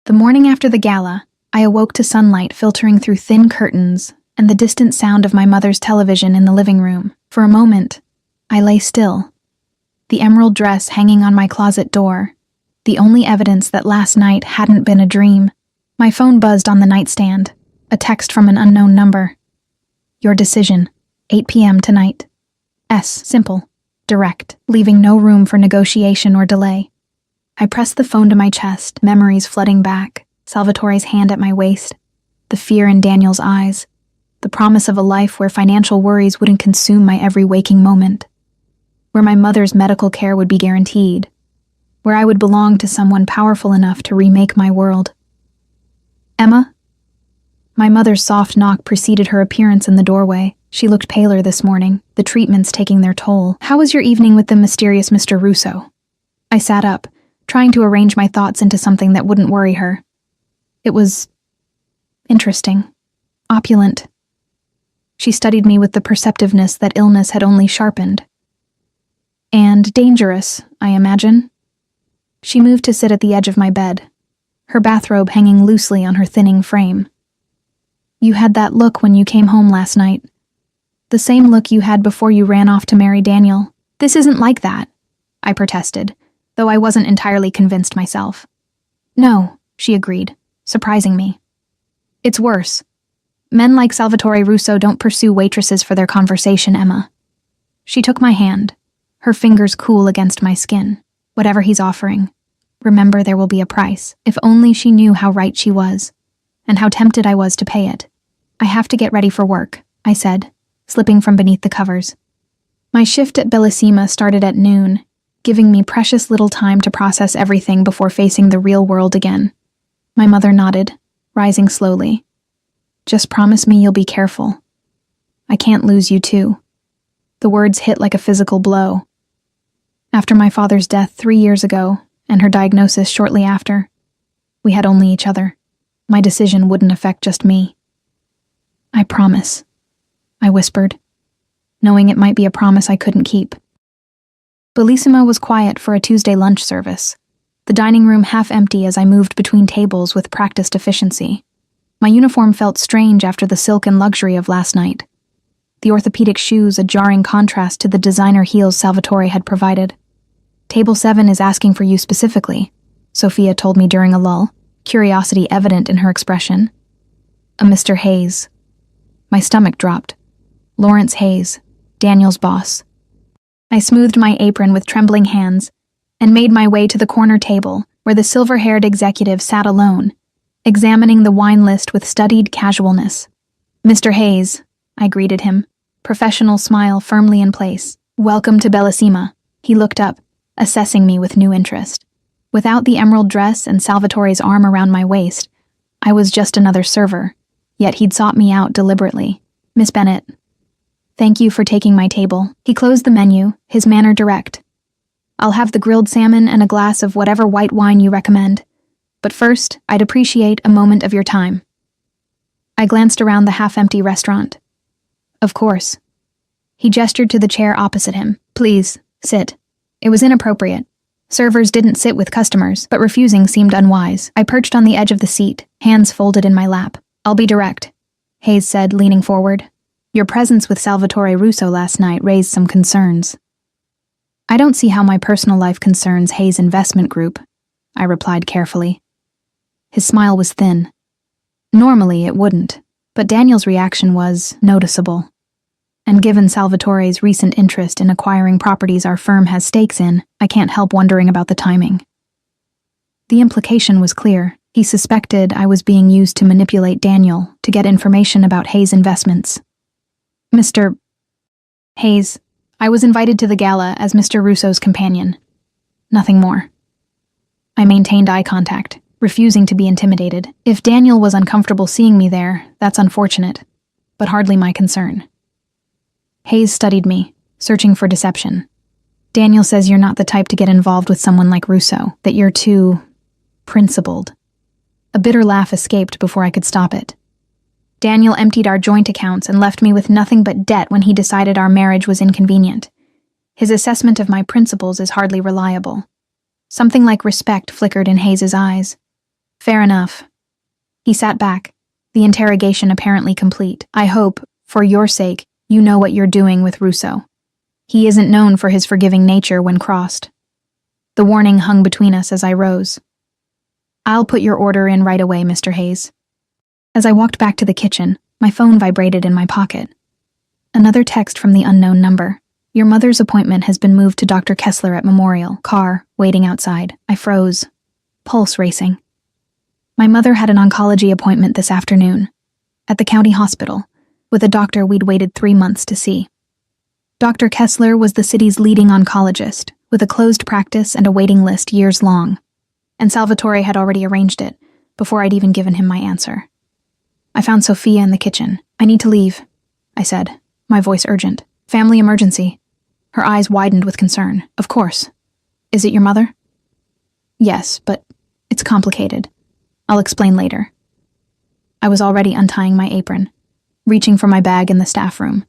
The morning after the gala, I awoke to sunlight filtering through thin curtains and the distant sound of my mother's television in the living room. For a moment, I lay still, the emerald dress hanging on my closet door, the only evidence that last night hadn't been a dream. My phone buzzed on the nightstand, a text from an unknown number. Your decision, 8 p.m. tonight. Simple, direct, leaving no room for negotiation or delay. I pressed the phone to my chest, memories flooding back, Salvatore's hand at my waist, the fear in Daniel's eyes, the promise of a life where financial worries wouldn't consume my every waking moment, where my mother's medical care would be guaranteed, where I would belong to someone powerful enough to remake my world. Emma? My mother's soft knock preceded her appearance in the doorway. She looked paler this morning, the treatments taking their toll. How was your evening with the mysterious Mr. Russo? I sat up, trying to arrange my thoughts into something that wouldn't worry her. It was interesting, opulent. She studied me with the perceptiveness that illness had only sharpened. And dangerous, I imagine. She moved to sit at the edge of my bed, her bathrobe hanging loosely on her thinning frame. You had that look when you came home last night. The same look you had before you ran off to marry Daniel. This isn't like that, I protested, though I wasn't entirely convinced myself. No, she agreed, surprising me. It's worse. Men like Salvatore Russo don't pursue waitresses for their conversation, Emma. She took my hand, her fingers cool against my skin. Whatever he's offering, remember there will be a price. If only she knew how right she was, and how tempted I was to pay it. I have to get ready for work, I said, slipping from beneath the covers. My shift at Bellissima started at noon, giving me precious little time to process everything before facing the real world again. My mother nodded, rising slowly. Just promise me you'll be careful. I can't lose you too. The words hit like a physical blow. After my father's death 3 years ago, and her diagnosis shortly after, we had only each other. My decision wouldn't affect just me. I promise, I whispered, knowing it might be a promise I couldn't keep. Bellissima was quiet for a Tuesday lunch service, the dining room half empty as I moved between tables with practiced efficiency. My uniform felt strange after the silk and luxury of last night, the orthopedic shoes a jarring contrast to the designer heels Salvatore had provided. Table 7 is asking for you specifically, Sophia told me during a lull, curiosity evident in her expression. A Mr. Hayes. My stomach dropped. Lawrence Hayes, Daniel's boss. I smoothed my apron with trembling hands and made my way to the corner table where the silver-haired executive sat alone, examining the wine list with studied casualness. "Mr. Hayes," I greeted him, professional smile firmly in place. "Welcome to Bellissima." He looked up, assessing me with new interest. Without the emerald dress and Salvatore's arm around my waist, I was just another server, yet he'd sought me out deliberately. "Miss Bennett, thank you for taking my table." He closed the menu, his manner direct. "I'll have the grilled salmon and a glass of whatever white wine you recommend. But first, I'd appreciate a moment of your time." I glanced around the half-empty restaurant. "Of course." He gestured to the chair opposite him. "Please, sit." It was inappropriate. Servers didn't sit with customers, but refusing seemed unwise. I perched on the edge of the seat, hands folded in my lap. "I'll be direct," Hayes said, leaning forward. "Your presence with Salvatore Russo last night raised some concerns." "I don't see how my personal life concerns Hayes' investment group," I replied carefully. His smile was thin. Normally it wouldn't, but Daniel's reaction was noticeable. And given Salvatore's recent interest in acquiring properties our firm has stakes in, I can't help wondering about the timing. The implication was clear. He suspected I was being used to manipulate Daniel to get information about Hayes' investments. "Mr. Hayes, I was invited to the gala as Mr. Russo's companion. Nothing more." I maintained eye contact, refusing to be intimidated. If Daniel was uncomfortable seeing me there, that's unfortunate, but hardly my concern. Hayes studied me, searching for deception. "Daniel says you're not the type to get involved with someone like Russo, that you're too principled." A bitter laugh escaped before I could stop it. "Daniel emptied our joint accounts and left me with nothing but debt when he decided our marriage was inconvenient. His assessment of my principles is hardly reliable." Something like respect flickered in Hayes' eyes. "Fair enough." He sat back, the interrogation apparently complete. "I hope, for your sake, you know what you're doing with Russo. He isn't known for his forgiving nature when crossed." The warning hung between us as I rose. "I'll put your order in right away, Mr. Hayes." As I walked back to the kitchen, my phone vibrated in my pocket. Another text from the unknown number. "Your mother's appointment has been moved to Dr. Kessler at Memorial. Car, waiting outside." I froze, pulse racing. My mother had an oncology appointment this afternoon, at the county hospital, with a doctor we'd waited 3 months to see. Dr. Kessler was the city's leading oncologist, with a closed practice and a waiting list years long, and Salvatore had already arranged it, before I'd even given him my answer. I found Sophia in the kitchen. "I need to leave," I said, my voice urgent. "Family emergency." Her eyes widened with concern. "Of course. Is it your mother?" "Yes, but it's complicated. I'll explain later." I was already untying my apron, reaching for my bag in the staff room.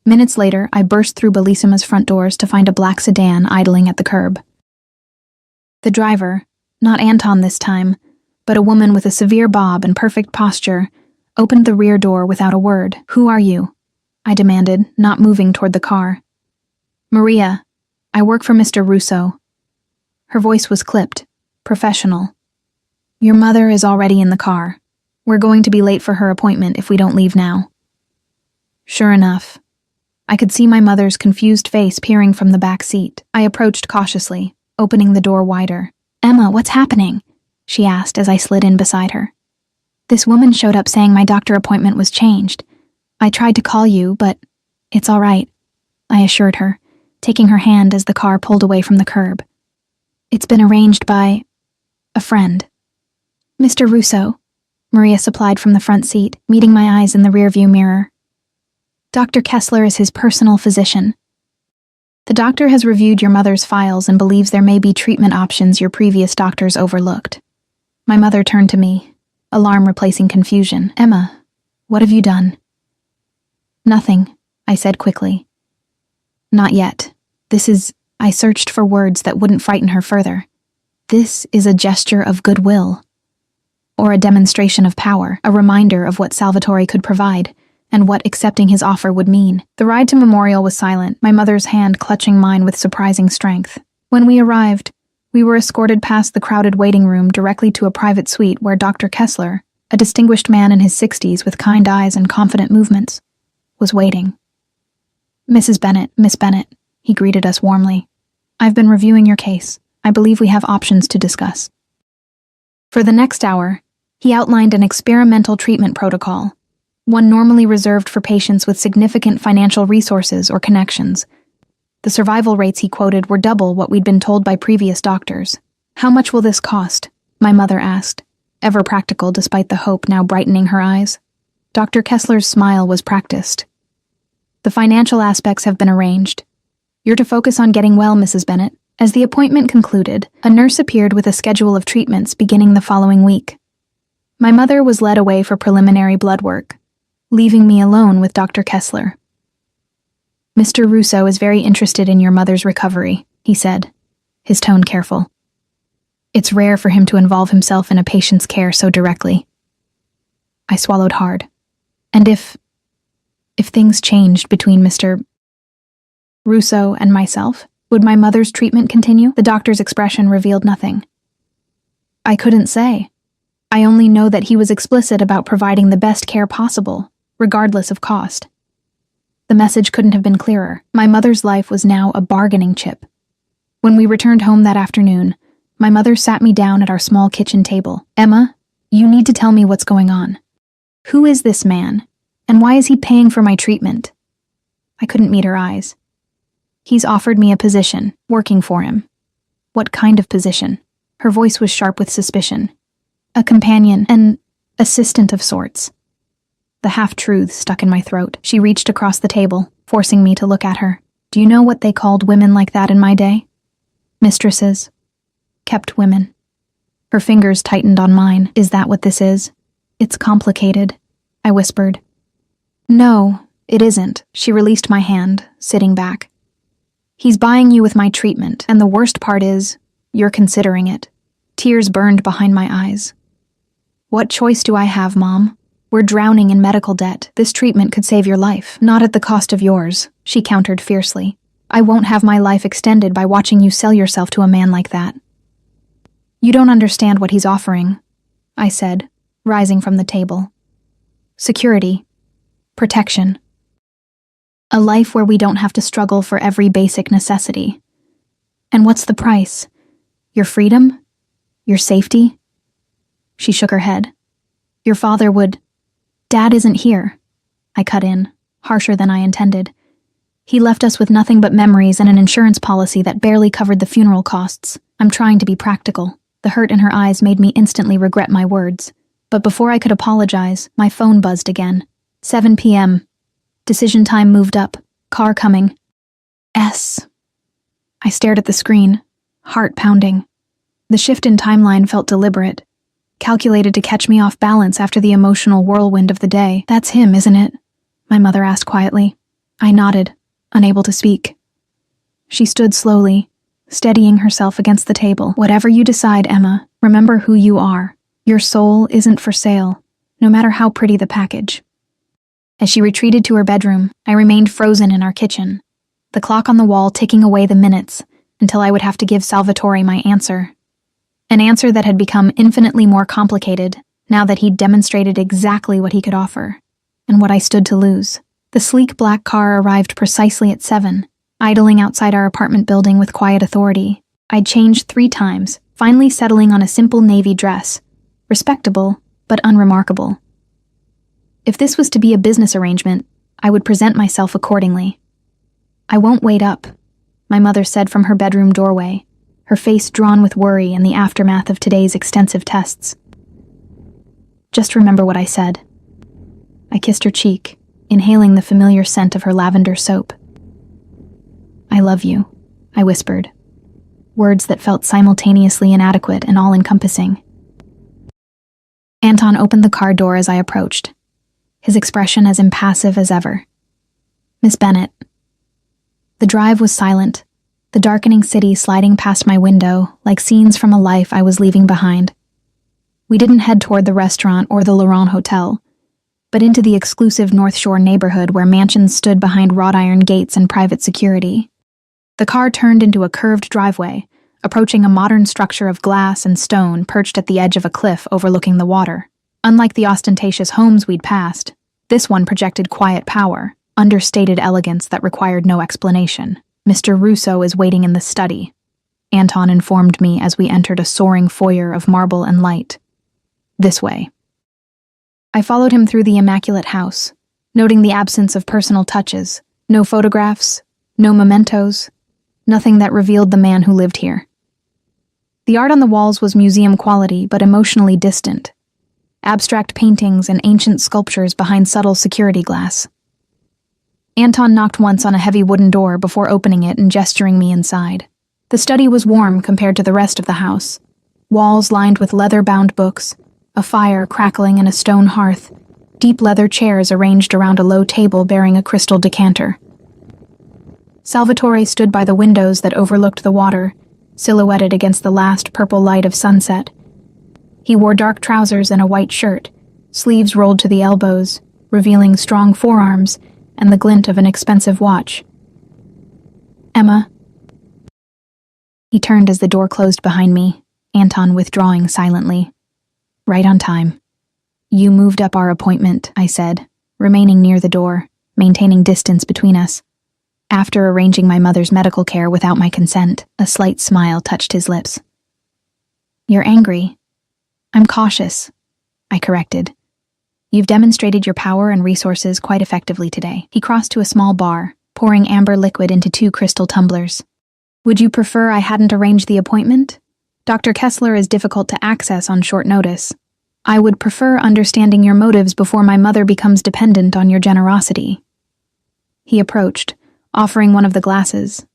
Minutes later, I burst through Bellissima's front doors to find a black sedan idling at the curb. The driver, not Anton this time, but a woman with a severe bob and perfect posture, opened the rear door without a word. "Who are you?" I demanded, not moving toward the car. "Maria. I work for Mr. Russo." Her voice was clipped, professional. "Your mother is already in the car. We're going to be late for her appointment if we don't leave now." Sure enough, I could see my mother's confused face peering from the back seat. I approached cautiously, opening the door wider. "Emma, what's happening?" she asked as I slid in beside her. "This woman showed up saying my doctor appointment was changed. I tried to call you, but it's all right," I assured her, taking her hand as the car pulled away from the curb. "It's been arranged by a friend." "Mr. Russo," Maria supplied from the front seat, meeting my eyes in the rearview mirror. "Dr. Kessler is his personal physician. The doctor has reviewed your mother's files and believes there may be treatment options your previous doctors overlooked." My mother turned to me, alarm replacing confusion. "Emma, what have you done?" "Nothing," I said quickly. "Not yet. I searched for words that wouldn't frighten her further. This is a gesture of goodwill. Or a demonstration of power, a reminder of what Salvatore could provide, and what accepting his offer would mean." The ride to Memorial was silent, my mother's hand clutching mine with surprising strength. When we arrived, we were escorted past the crowded waiting room directly to a private suite where Dr. Kessler, a distinguished man in his 60s with kind eyes and confident movements, was waiting. "Mrs. Bennett, Miss Bennett," he greeted us warmly. "I've been reviewing your case. I believe we have options to discuss." For the next hour, He outlined an experimental treatment protocol, one normally reserved for patients with significant financial resources or connections. The survival rates he quoted were double what we'd been told by previous doctors. "How much will this cost?" my mother asked, ever practical despite the hope now brightening her eyes. Dr. Kessler's smile was practiced. "The financial aspects have been arranged. You're to focus on getting well, Mrs. Bennett." As the appointment concluded, a nurse appeared with a schedule of treatments beginning the following week. My mother was led away for preliminary blood work, leaving me alone with Dr. Kessler. "Mr. Russo is very interested in your mother's recovery," he said, his tone careful. "It's rare for him to involve himself in a patient's care so directly." I swallowed hard. And if things changed between Mr. Russo and myself, would my mother's treatment continue? The doctor's expression revealed nothing. I couldn't say. I only know that he was explicit about providing the best care possible, regardless of cost. The message couldn't have been clearer. My mother's life was now a bargaining chip. When we returned home that afternoon, my mother sat me down at our small kitchen table. "Emma, you need to tell me what's going on. Who is this man, and why is he paying for my treatment?" I couldn't meet her eyes. "He's offered me a position, working for him." "What kind of position?" Her voice was sharp with suspicion. "A companion, an assistant of sorts." The half-truths stuck in my throat. She reached across the table, forcing me to look at her. "Do you know what they called women like that in my day?" "Mistresses. Kept women." Her fingers tightened on mine. "Is that what this is?" "It's complicated," I whispered. "No, it isn't." She released my hand, sitting back. "He's buying you with my treatment, and the worst part is, you're considering it." Tears burned behind my eyes. "What choice do I have, Mom? We're drowning in medical debt. This treatment could save your life, not at the cost of yours," she countered fiercely. "I won't have my life extended by watching you sell yourself to a man like that." "You don't understand what he's offering," I said, rising from the table. "Security. Protection. A life where we don't have to struggle for every basic necessity. And what's the price? Your freedom? Your safety?" She shook her head. "Your father would—" "Dad isn't here," I cut in, harsher than I intended. "He left us with nothing but memories and an insurance policy that barely covered the funeral costs. I'm trying to be practical." The hurt in her eyes made me instantly regret my words. But before I could apologize, my phone buzzed again. 7 p.m. Decision time moved up. Car coming. S. I stared at the screen, heart pounding. The shift in timeline felt deliberate, calculated to catch me off balance after the emotional whirlwind of the day. "That's him, isn't it?" my mother asked quietly. I nodded, unable to speak. She stood slowly, steadying herself against the table. "Whatever you decide, Emma, remember who you are. Your soul isn't for sale, no matter how pretty the package." As she retreated to her bedroom, I remained frozen in our kitchen, the clock on the wall ticking away the minutes until I would have to give Salvatore my answer. An answer that had become infinitely more complicated now that he'd demonstrated exactly what he could offer, and what I stood to lose. The sleek black car arrived precisely at 7, idling outside our apartment building with quiet authority. I'd changed 3 times, finally settling on a simple navy dress, respectable but unremarkable. If this was to be a business arrangement, I would present myself accordingly. "I won't wait up," my mother said from her bedroom doorway, her face drawn with worry in the aftermath of today's extensive tests. "Just remember what I said." I kissed her cheek, inhaling the familiar scent of her lavender soap. "I love you," I whispered, words that felt simultaneously inadequate and all-encompassing. Anton opened the car door as I approached, his expression as impassive as ever. "Miss Bennett." The drive was silent, the darkening city sliding past my window like scenes from a life I was leaving behind. We didn't head toward the restaurant or the Laurent Hotel, but into the exclusive North Shore neighborhood where mansions stood behind wrought iron gates and private security. The car turned into a curved driveway, approaching a modern structure of glass and stone perched at the edge of a cliff overlooking the water. Unlike the ostentatious homes we'd passed, this one projected quiet power, understated elegance that required no explanation. "Mr. Russo is waiting in the study," Anton informed me as we entered a soaring foyer of marble and light. "This way." I followed him through the immaculate house, noting the absence of personal touches, no photographs, no mementos, nothing that revealed the man who lived here. The art on the walls was museum quality but emotionally distant. Abstract paintings and ancient sculptures behind subtle security glass. Anton knocked once on a heavy wooden door before opening it and gesturing me inside. The study was warm compared to the rest of the house. Walls lined with leather-bound books, a fire crackling in a stone hearth, deep leather chairs arranged around a low table bearing a crystal decanter. Salvatore stood by the windows that overlooked the water, silhouetted against the last purple light of sunset. He wore dark trousers and a white shirt, sleeves rolled to the elbows, revealing strong forearms and the glint of an expensive watch. "Emma." He turned as the door closed behind me, Anton withdrawing silently. "Right on time." "You moved up our appointment," I said, remaining near the door, maintaining distance between us. After arranging my mother's medical care without my consent, a slight smile touched his lips. "You're angry." "I'm cautious," I corrected. "You've demonstrated your power and resources quite effectively today." He crossed to a small bar, pouring amber liquid into 2 crystal tumblers. "Would you prefer I hadn't arranged the appointment? Dr. Kessler is difficult to access on short notice. I would prefer understanding your motives before my mother becomes dependent on your generosity." He approached, offering one of the glasses.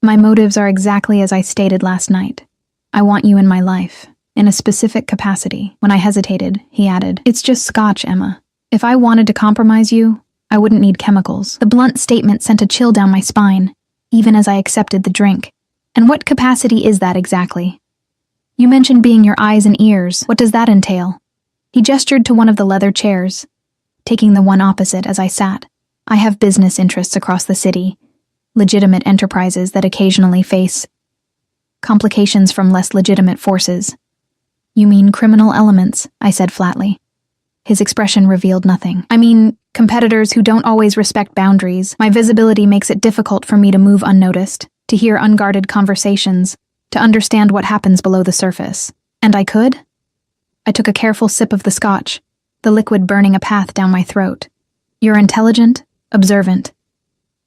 "My motives are exactly as I stated last night. I want you in my life, in a specific capacity." When I hesitated, he added, "It's just scotch, Emma. If I wanted to compromise you, I wouldn't need chemicals." The blunt statement sent a chill down my spine, even as I accepted the drink. "And what capacity is that exactly? You mentioned being your eyes and ears. What does that entail?" He gestured to one of the leather chairs, taking the one opposite as I sat. "I have business interests across the city, legitimate enterprises that occasionally face complications from less legitimate forces." "You mean criminal elements?" I said flatly. His expression revealed nothing. "I mean, competitors who don't always respect boundaries. My visibility makes it difficult for me to move unnoticed, to hear unguarded conversations, to understand what happens below the surface. And I could?" I took a careful sip of the scotch, the liquid burning a path down my throat. "You're intelligent, observant,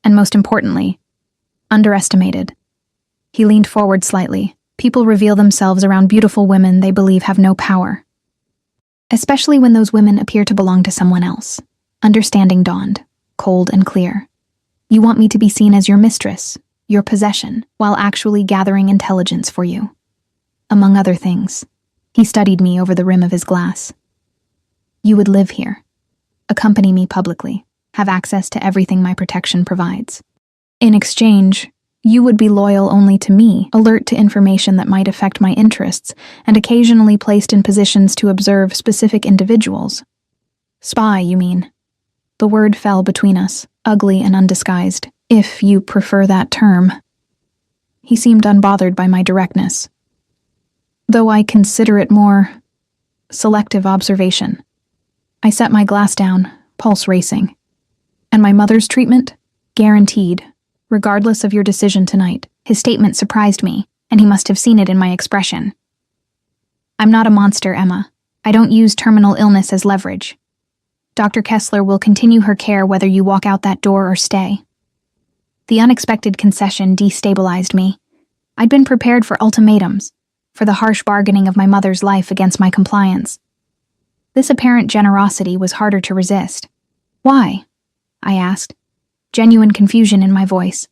and most importantly, underestimated." He leaned forward slightly. "People reveal themselves around beautiful women they believe have no power, especially when those women appear to belong to someone else." Understanding dawned, cold and clear. "You want me to be seen as your mistress, your possession, while actually gathering intelligence for you. Among other things." He studied me over the rim of his glass. "You would live here, accompany me publicly, have access to everything my protection provides. In exchange, you would be loyal only to me, alert to information that might affect my interests, and occasionally placed in positions to observe specific individuals." "Spy, you mean?" The word fell between us, ugly and undisguised. "If you prefer that term." He seemed unbothered by my directness, though I consider it more selective observation. I set my glass down, pulse racing. "And my mother's treatment? Guaranteed, regardless of your decision tonight." His statement surprised me, and he must have seen it in my expression. "I'm not a monster, Emma. I don't use terminal illness as leverage. Dr. Kessler will continue her care whether you walk out that door or stay." The unexpected concession destabilized me. I'd been prepared for ultimatums, for the harsh bargaining of my mother's life against my compliance. This apparent generosity was harder to resist. "Why?" I asked, genuine confusion in my voice.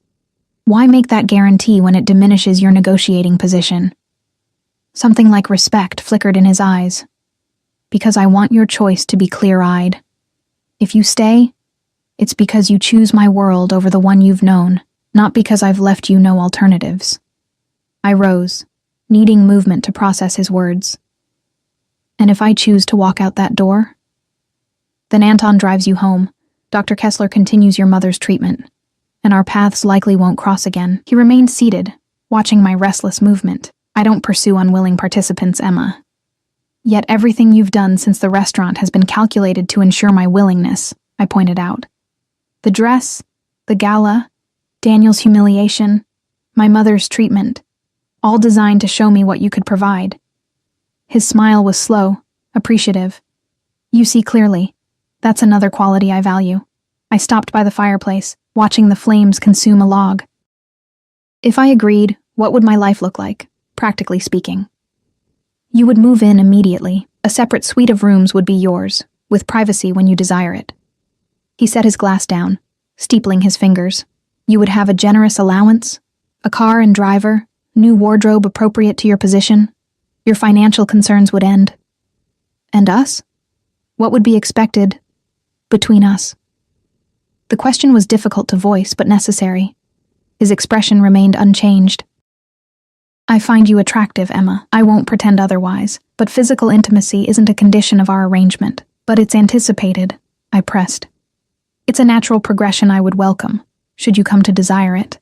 "Why make that guarantee when it diminishes your negotiating position?" Something like respect flickered in his eyes. "Because I want your choice to be clear-eyed. If you stay, it's because you choose my world over the one you've known, not because I've left you no alternatives." I rose, needing movement to process his words. "And if I choose to walk out that door?" "Then Anton drives you home. Dr. Kessler continues your mother's treatment, and our paths likely won't cross again." He remained seated, watching my restless movement. "I don't pursue unwilling participants, Emma. Yet everything you've done since the restaurant has been calculated to ensure my willingness," I pointed out. "The dress, the gala, Daniel's humiliation, my mother's treatment, all designed to show me what you could provide." His smile was slow, appreciative. You see clearly. That's another quality I value. I stopped by the fireplace, watching the flames consume a log. If I agreed, what would my life look like, practically speaking? You would move in immediately. A separate suite of rooms would be yours, with privacy when you desire it. He set his glass down, steepling his fingers. You would have a generous allowance, a car and driver, new wardrobe appropriate to your position. Your financial concerns would end. And us? What would be expected between us? The question was difficult to voice, but necessary. His expression remained unchanged. I find you attractive, Emma. I won't pretend otherwise, but physical intimacy isn't a condition of our arrangement. But it's anticipated, I pressed. It's a natural progression I would welcome, should you come to desire it.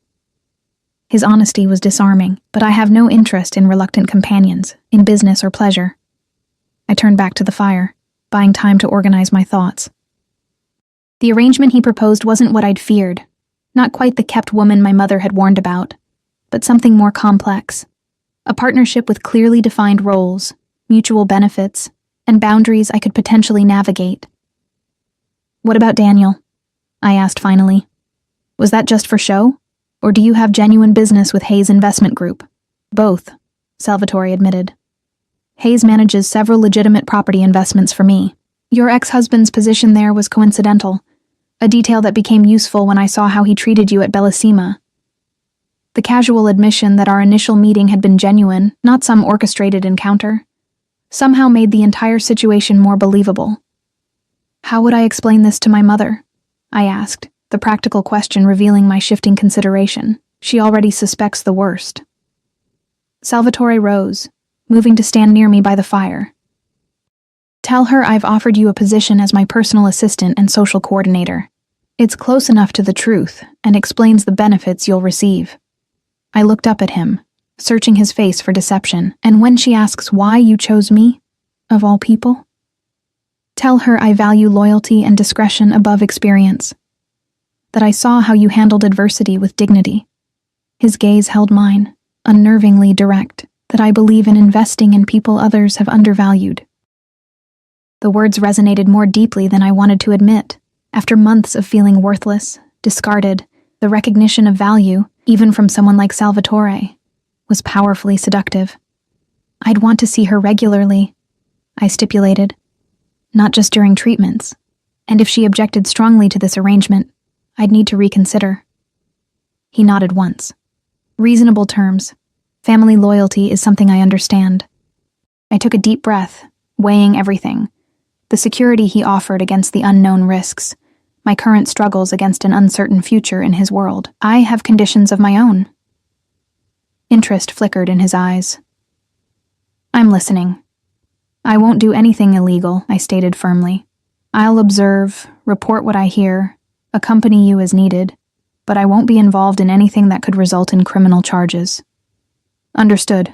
His honesty was disarming, but I have no interest in reluctant companions, in business or pleasure. I turned back to the fire, buying time to organize my thoughts. The arrangement he proposed wasn't what I'd feared, not quite the kept woman my mother had warned about, but something more complex. A partnership with clearly defined roles, mutual benefits, and boundaries I could potentially navigate. What about Daniel? I asked finally. Was that just for show? Or do you have genuine business with Hayes Investment Group? Both, Salvatore admitted. Hayes manages several legitimate property investments for me. Your ex-husband's position there was coincidental, a detail that became useful when I saw how he treated you at Bellissima. The casual admission that our initial meeting had been genuine, not some orchestrated encounter, somehow made the entire situation more believable. How would I explain this to my mother? I asked, the practical question revealing my shifting consideration. She already suspects the worst. Salvatore rose, moving to stand near me by the fire. Tell her I've offered you a position as my personal assistant and social coordinator. It's close enough to the truth and explains the benefits you'll receive. I looked up at him, searching his face for deception, and when she asks why you chose me, of all people, tell her I value loyalty and discretion above experience, that I saw how you handled adversity with dignity. His gaze held mine, unnervingly direct, that I believe in investing in people others have undervalued. The words resonated more deeply than I wanted to admit. After months of feeling worthless, discarded, the recognition of value, even from someone like Salvatore, was powerfully seductive. I'd want to see her regularly, I stipulated, not just during treatments, and if she objected strongly to this arrangement, I'd need to reconsider. He nodded once. Reasonable terms. Family loyalty is something I understand. I took a deep breath, weighing everything. The security he offered against the unknown risks, my current struggles against an uncertain future in his world. I have conditions of my own. Interest flickered in his eyes. I'm listening. I won't do anything illegal, I stated firmly. I'll observe, report what I hear, accompany you as needed, but I won't be involved in anything that could result in criminal charges. Understood.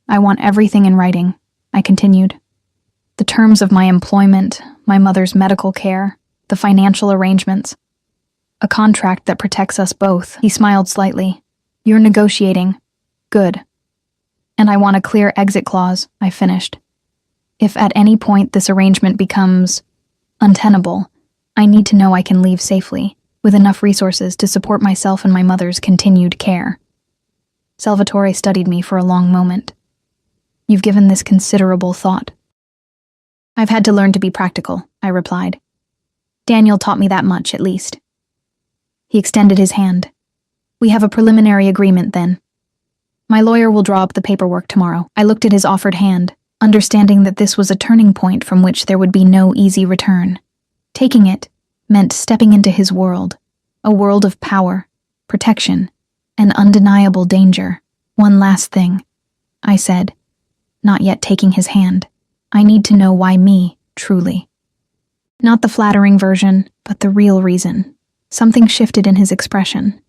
I want everything in writing, I continued. The terms of my employment, my mother's medical care, the financial arrangements. A contract that protects us both. He smiled slightly. You're negotiating. Good. And I want a clear exit clause, I finished. If at any point this arrangement becomes untenable, I need to know I can leave safely, with enough resources to support myself and my mother's continued care. Salvatore studied me for a long moment. You've given this considerable thought. I've had to learn to be practical, I replied. Daniel taught me that much, at least. He extended his hand. We have a preliminary agreement, then. My lawyer will draw up the paperwork tomorrow. I looked at his offered hand, understanding that this was a turning point from which there would be no easy return. Taking it meant stepping into his world, a world of power, protection, and undeniable danger. One last thing, I said, not yet taking his hand. I need to know why me, truly. Not the flattering version, but the real reason. Something shifted in his expression.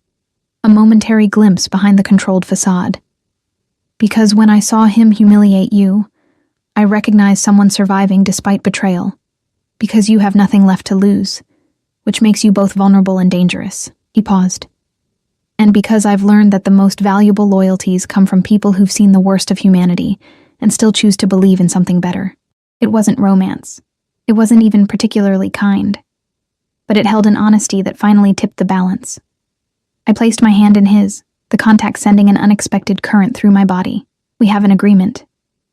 A momentary glimpse behind the controlled facade. Because when I saw him humiliate you, I recognized someone surviving despite betrayal. Because you have nothing left to lose, which makes you both vulnerable and dangerous. He paused. And because I've learned that the most valuable loyalties come from people who've seen the worst of humanity and still choose to believe in something better. It wasn't romance. It wasn't even particularly kind, but it held an honesty that finally tipped the balance. I placed my hand in his, the contact sending an unexpected current through my body. We have an agreement.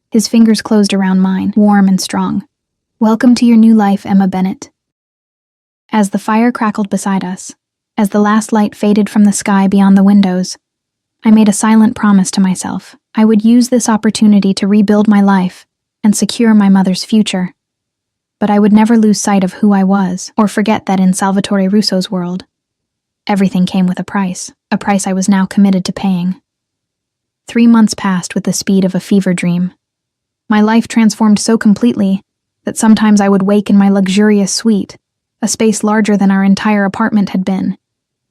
His fingers closed around mine, warm and strong. Welcome to your new life, Emma Bennett. As the fire crackled beside us, as the last light faded from the sky beyond the windows, I made a silent promise to myself. I would use this opportunity to rebuild my life and secure my mother's future. But I would never lose sight of who I was, or forget that in Salvatore Russo's world, everything came with a price I was now committed to paying. 3 months passed with the speed of a fever dream. My life transformed so completely that sometimes I would wake in my luxurious suite, a space larger than our entire apartment had been,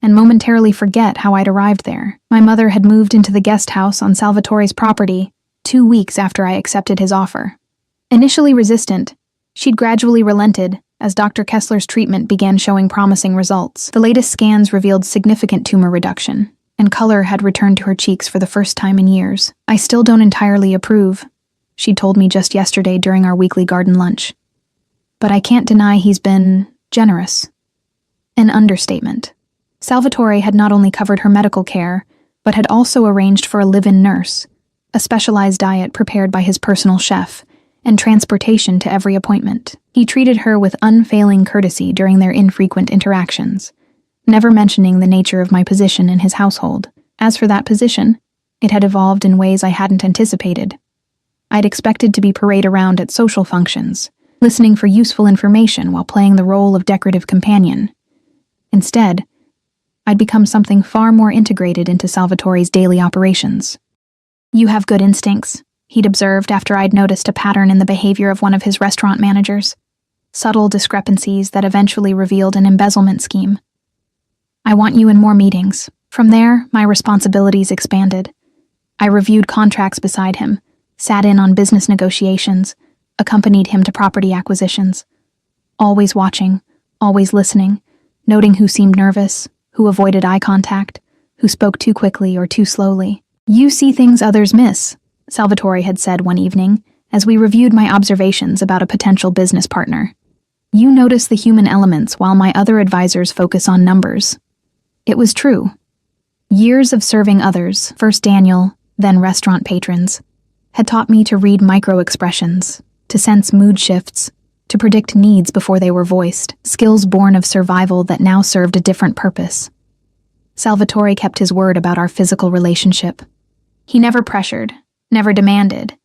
and momentarily forget how I'd arrived there. My mother had moved into the guest house on Salvatore's property 2 weeks after I accepted his offer. Initially resistant, she'd gradually relented as Dr. Kessler's treatment began showing promising results. The latest scans revealed significant tumor reduction, and color had returned to her cheeks for the first time in years. I still don't entirely approve, she told me just yesterday during our weekly garden lunch. But I can't deny he's been generous. An understatement. Salvatore had not only covered her medical care, but had also arranged for a live-in nurse, a specialized diet prepared by his personal chef, and transportation to every appointment. He treated her with unfailing courtesy during their infrequent interactions, never mentioning the nature of my position in his household. As for that position, it had evolved in ways I hadn't anticipated. I'd expected to be paraded around at social functions, listening for useful information while playing the role of decorative companion. Instead, I'd become something far more integrated into Salvatore's daily operations. You have good instincts, he'd observed after I'd noticed a pattern in the behavior of one of his restaurant managers, subtle discrepancies that eventually revealed an embezzlement scheme. I want you in more meetings. From there, my responsibilities expanded. I reviewed contracts beside him, sat in on business negotiations, accompanied him to property acquisitions. Always watching, always listening, noting who seemed nervous, who avoided eye contact, who spoke too quickly or too slowly. You see things others miss, Salvatore had said one evening, as we reviewed my observations about a potential business partner. You notice the human elements while my other advisors focus on numbers. It was true. Years of serving others, first Daniel, then restaurant patrons, had taught me to read micro-expressions, to sense mood shifts, to predict needs before they were voiced, skills born of survival that now served a different purpose. Salvatore kept his word about our physical relationship. He never pressured, never demanded,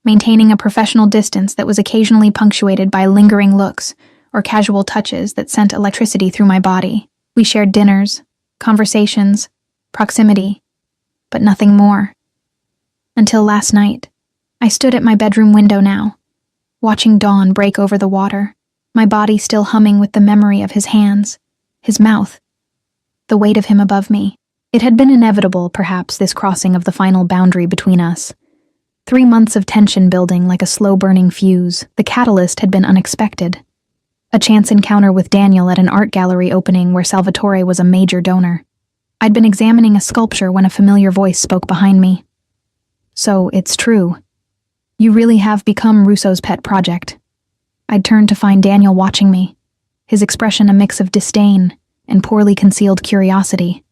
maintaining a professional distance that was occasionally punctuated by lingering looks or casual touches that sent electricity through my body. We shared dinners, conversations, proximity, but nothing more. Until last night, I stood at my bedroom window now, watching dawn break over the water, my body still humming with the memory of his hands, his mouth, the weight of him above me. It had been inevitable, perhaps, this crossing of the final boundary between us. 3 months of tension building like a slow-burning fuse. The catalyst had been unexpected. A chance encounter with Daniel at an art gallery opening where Salvatore was a major donor. I'd been examining a sculpture when a familiar voice spoke behind me. So, it's true. You really have become Russo's pet project. I'd turned to find Daniel watching me, his expression a mix of disdain and poorly concealed curiosity.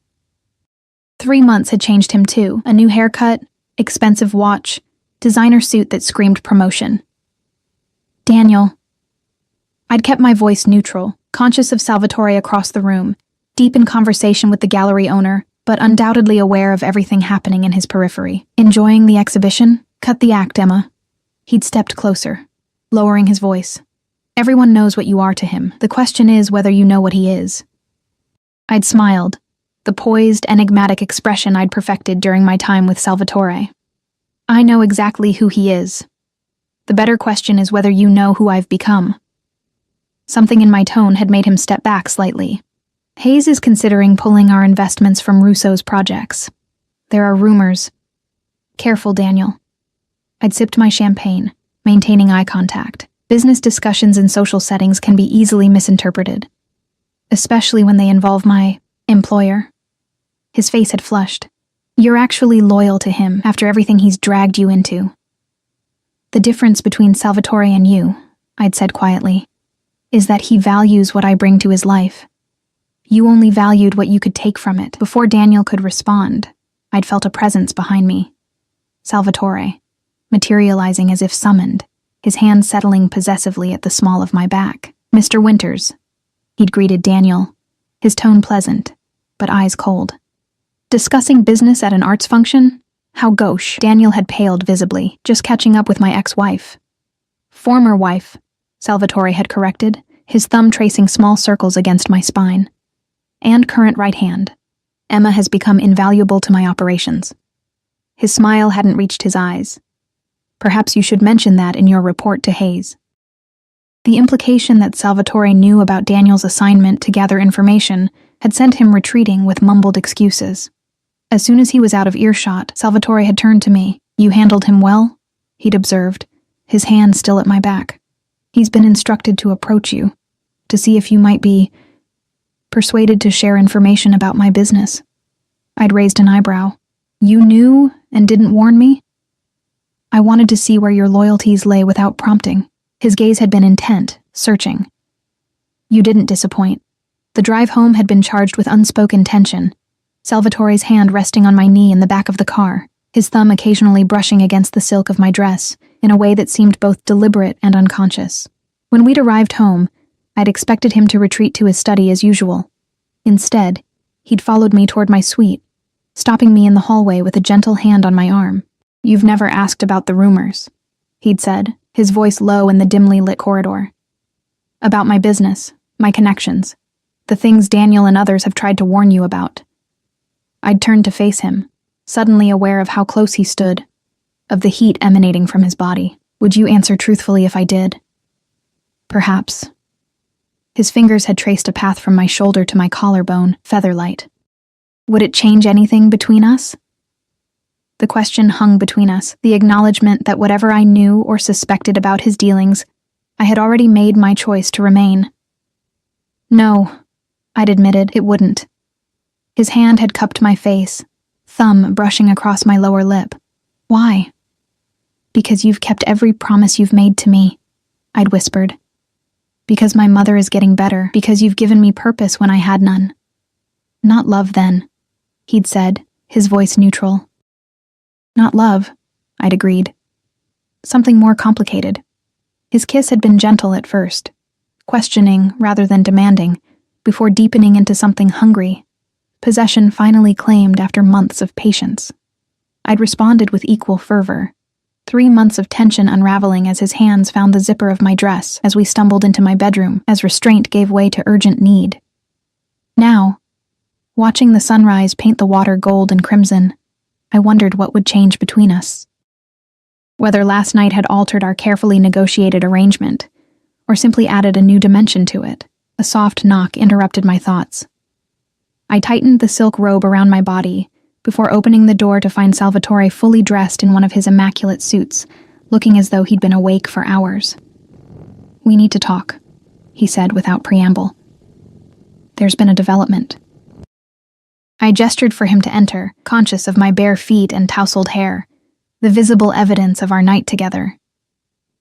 3 months had changed him too. A new haircut, expensive watch, designer suit that screamed promotion. Daniel. I'd kept my voice neutral, conscious of Salvatore across the room, deep in conversation with the gallery owner, but undoubtedly aware of everything happening in his periphery. Enjoying the exhibition? Cut the act, Emma. He'd stepped closer, lowering his voice. Everyone knows what you are to him. The question is whether you know what he is. I'd smiled, the poised, enigmatic expression I'd perfected during my time with Salvatore. I know exactly who he is. The better question is whether you know who I've become. Something in my tone had made him step back slightly. Hayes is considering pulling our investments from Russo's projects. There are rumors. Careful, Daniel. I'd sipped my champagne, maintaining eye contact. Business discussions in social settings can be easily misinterpreted, especially when they involve my employer. His face had flushed. You're actually loyal to him after everything he's dragged you into. The difference between Salvatore and you, I'd said quietly, is that he values what I bring to his life. You only valued what you could take from it. Before Daniel could respond, I'd felt a presence behind me. Salvatore, materializing as if summoned, his hand settling possessively at the small of my back. Mr. Winters, he'd greeted Daniel, his tone pleasant, but eyes cold. Discussing business at an arts function? How gauche. Daniel had paled visibly, just catching up with my ex-wife. Former wife, Salvatore had corrected, his thumb tracing small circles against my spine. And current right hand. Emma has become invaluable to my operations. His smile hadn't reached his eyes. Perhaps you should mention that in your report to Hayes. The implication that Salvatore knew about Daniel's assignment to gather information had sent him retreating with mumbled excuses. As soon as he was out of earshot, Salvatore had turned to me. You handled him well? He'd observed, his hand still at my back. He's been instructed to approach you, to see if you might be persuaded to share information about my business. I'd raised an eyebrow. You knew and didn't warn me? I wanted to see where your loyalties lay without prompting. His gaze had been intent, searching. You didn't disappoint. The drive home had been charged with unspoken tension, Salvatore's hand resting on my knee in the back of the car, his thumb occasionally brushing against the silk of my dress in a way that seemed both deliberate and unconscious. When we'd arrived home, I'd expected him to retreat to his study as usual. Instead, he'd followed me toward my suite, stopping me in the hallway with a gentle hand on my arm. You've never asked about the rumors, he'd said, his voice low in the dimly lit corridor. About my business, my connections, the things Daniel and others have tried to warn you about. I'd turned to face him, suddenly aware of how close he stood, of the heat emanating from his body. Would you answer truthfully if I did? Perhaps. His fingers had traced a path from my shoulder to my collarbone, featherlight. Would it change anything between us? The question hung between us, the acknowledgement that whatever I knew or suspected about his dealings, I had already made my choice to remain. No, I'd admitted, it wouldn't. His hand had cupped my face, thumb brushing across my lower lip. Why? Because you've kept every promise you've made to me, I'd whispered. Because my mother is getting better, because you've given me purpose when I had none. Not love, then, he'd said, his voice neutral. Not love, I'd agreed. Something more complicated. His kiss had been gentle at first, questioning rather than demanding, before deepening into something hungry, possession finally claimed after months of patience. I'd responded with equal fervor, 3 months of tension unraveling as his hands found the zipper of my dress as we stumbled into my bedroom, as restraint gave way to urgent need. Now, watching the sunrise paint the water gold and crimson, I wondered what would change between us. Whether last night had altered our carefully negotiated arrangement, or simply added a new dimension to it. A soft knock interrupted my thoughts. I tightened the silk robe around my body before opening the door to find Salvatore fully dressed in one of his immaculate suits, looking as though he'd been awake for hours. We need to talk, he said without preamble. There's been a development. I gestured for him to enter, conscious of my bare feet and tousled hair, the visible evidence of our night together.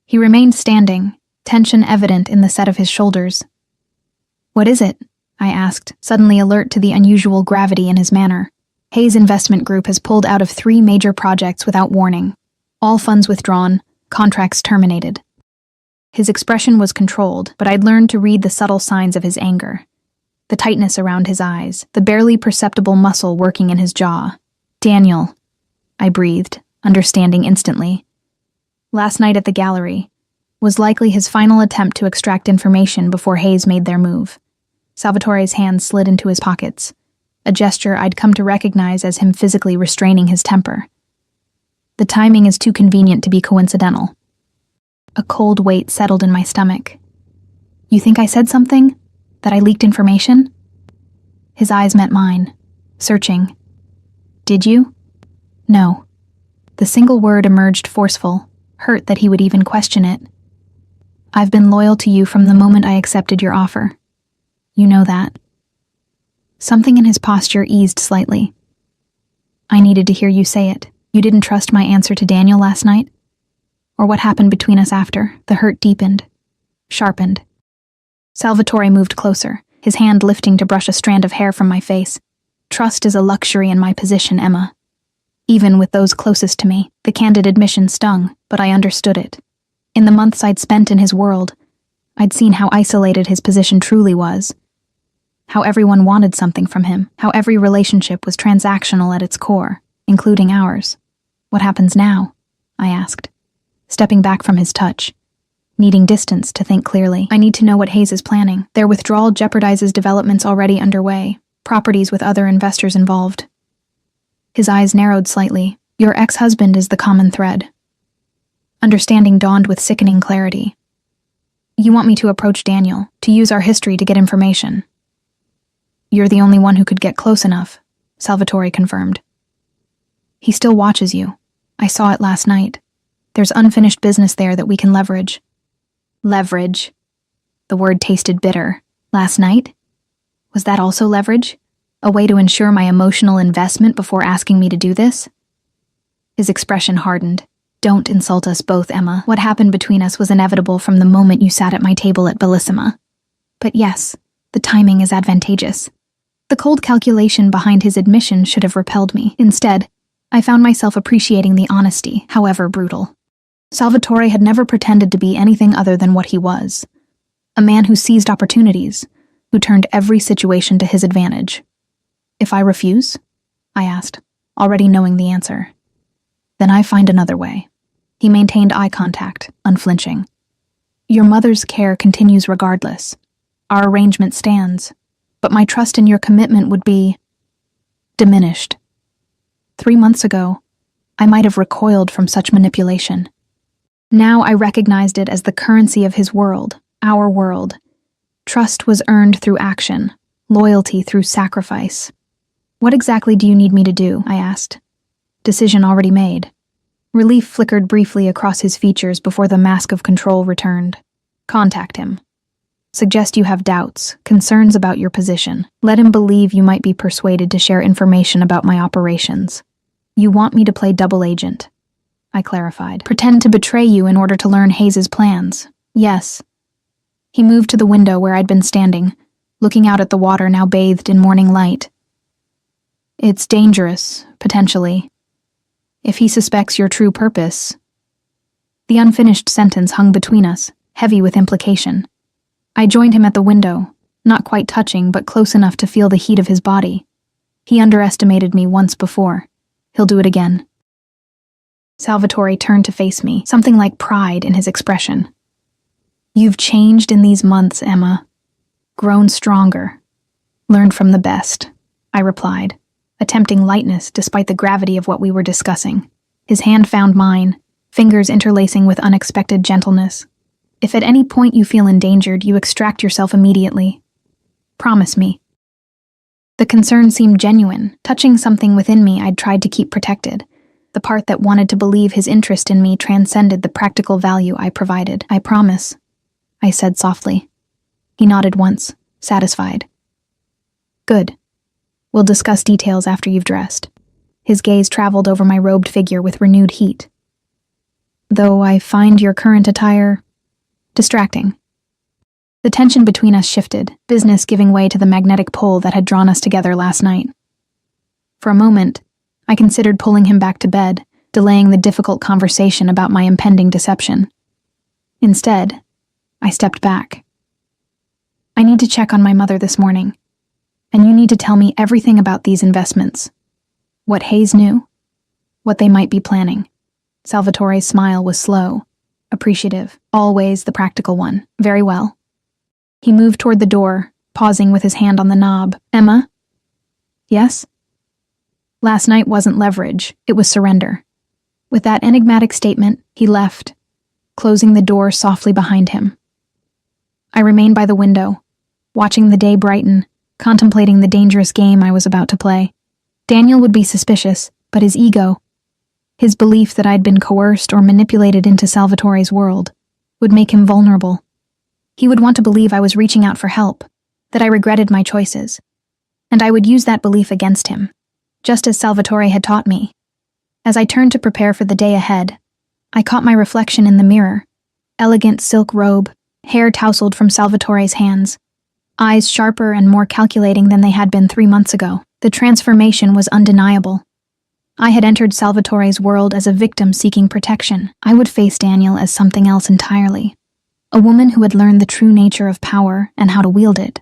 He remained standing, tension evident in the set of his shoulders. What is it? I asked, suddenly alert to the unusual gravity in his manner. Hayes Investment Group has pulled out of 3 major projects without warning. All funds withdrawn, contracts terminated. His expression was controlled, but I'd learned to read the subtle signs of his anger. The tightness around his eyes, the barely perceptible muscle working in his jaw. Daniel, I breathed, understanding instantly. Last night at the gallery was likely his final attempt to extract information before Hayes made their move. Salvatore's hands slid into his pockets, a gesture I'd come to recognize as him physically restraining his temper. The timing is too convenient to be coincidental. A cold weight settled in my stomach. You think I said something? That I leaked information? His eyes met mine, searching. Did you? No. The single word emerged forceful, hurt that he would even question it. I've been loyal to you from the moment I accepted your offer. You know that. Something in his posture eased slightly. I needed to hear you say it. You didn't trust my answer to Daniel last night? Or what happened between us after? The hurt deepened, sharpened. Salvatore moved closer, his hand lifting to brush a strand of hair from my face. Trust is a luxury in my position, Emma. Even with those closest to me, the candid admission stung, but I understood it. In the months I'd spent in his world, I'd seen how isolated his position truly was. How everyone wanted something from him, how every relationship was transactional at its core, including ours. What happens now? I asked, stepping back from his touch. Needing distance to think clearly. I need to know what Hayes is planning. Their withdrawal jeopardizes developments already underway, properties with other investors involved. His eyes narrowed slightly. Your ex-husband is the common thread. Understanding dawned with sickening clarity. You want me to approach Daniel, to use our history to get information. You're the only one who could get close enough, Salvatore confirmed. He still watches you. I saw it last night. There's unfinished business there that we can leverage. Leverage. The word tasted bitter. Last night? Was that also leverage? A way to ensure my emotional investment before asking me to do this? His expression hardened. Don't insult us both, Emma. What happened between us was inevitable from the moment you sat at my table at Bellissima. But yes, the timing is advantageous. The cold calculation behind his admission should have repelled me. Instead, I found myself appreciating the honesty, however brutal. Salvatore had never pretended to be anything other than what he was. A man who seized opportunities, who turned every situation to his advantage. If I refuse? I asked, already knowing the answer. Then I find another way. He maintained eye contact, unflinching. Your mother's care continues regardless. Our arrangement stands, but my trust in your commitment would be diminished. 3 months ago, I might have recoiled from such manipulation. Now I recognized it as the currency of his world, our world. Trust was earned through action, loyalty through sacrifice. What exactly do you need me to do? I asked. Decision already made. Relief flickered briefly across his features before the mask of control returned. Contact him. Suggest you have doubts, concerns about your position. Let him believe you might be persuaded to share information about my operations. You want me to play double agent, I clarified. Pretend to betray you in order to learn Hayes's plans. Yes. He moved to the window where I'd been standing, looking out at the water now bathed in morning light. It's dangerous, potentially. If he suspects your true purpose... The unfinished sentence hung between us, heavy with implication. I joined him at the window, not quite touching, but close enough to feel the heat of his body. He underestimated me once before. He'll do it again. Salvatore turned to face me, something like pride in his expression. You've changed in these months, Emma. Grown stronger. Learned from the best, I replied, attempting lightness despite the gravity of what we were discussing. His hand found mine, fingers interlacing with unexpected gentleness. If at any point you feel endangered, you extract yourself immediately. Promise me. The concern seemed genuine, touching something within me I'd tried to keep protected. The part that wanted to believe his interest in me transcended the practical value I provided. I promise, I said softly. He nodded once, satisfied. Good. We'll discuss details after you've dressed. His gaze traveled over my robed figure with renewed heat. Though I find your current attire distracting. The tension between us shifted, business giving way to the magnetic pull that had drawn us together last night. For a moment, I considered pulling him back to bed, delaying the difficult conversation about my impending deception. Instead, I stepped back. I need to check on my mother this morning, and you need to tell me everything about these investments. What Hayes knew, what they might be planning. Salvatore's smile was slow, appreciative, always the practical one. Very well. He moved toward the door, pausing with his hand on the knob. Emma? Yes? Last night wasn't leverage, it was surrender. With that enigmatic statement, he left, closing the door softly behind him. I remained by the window, watching the day brighten, contemplating the dangerous game I was about to play. Daniel would be suspicious, but his ego, his belief that I'd been coerced or manipulated into Salvatore's world, would make him vulnerable. He would want to believe I was reaching out for help, that I regretted my choices, and I would use that belief against him, just as Salvatore had taught me. As I turned to prepare for the day ahead, I caught my reflection in the mirror, elegant silk robe, hair tousled from Salvatore's hands, eyes sharper and more calculating than they had been 3 months ago. The transformation was undeniable. I had entered Salvatore's world as a victim seeking protection. I would face Daniel as something else entirely. A woman who had learned the true nature of power and how to wield it.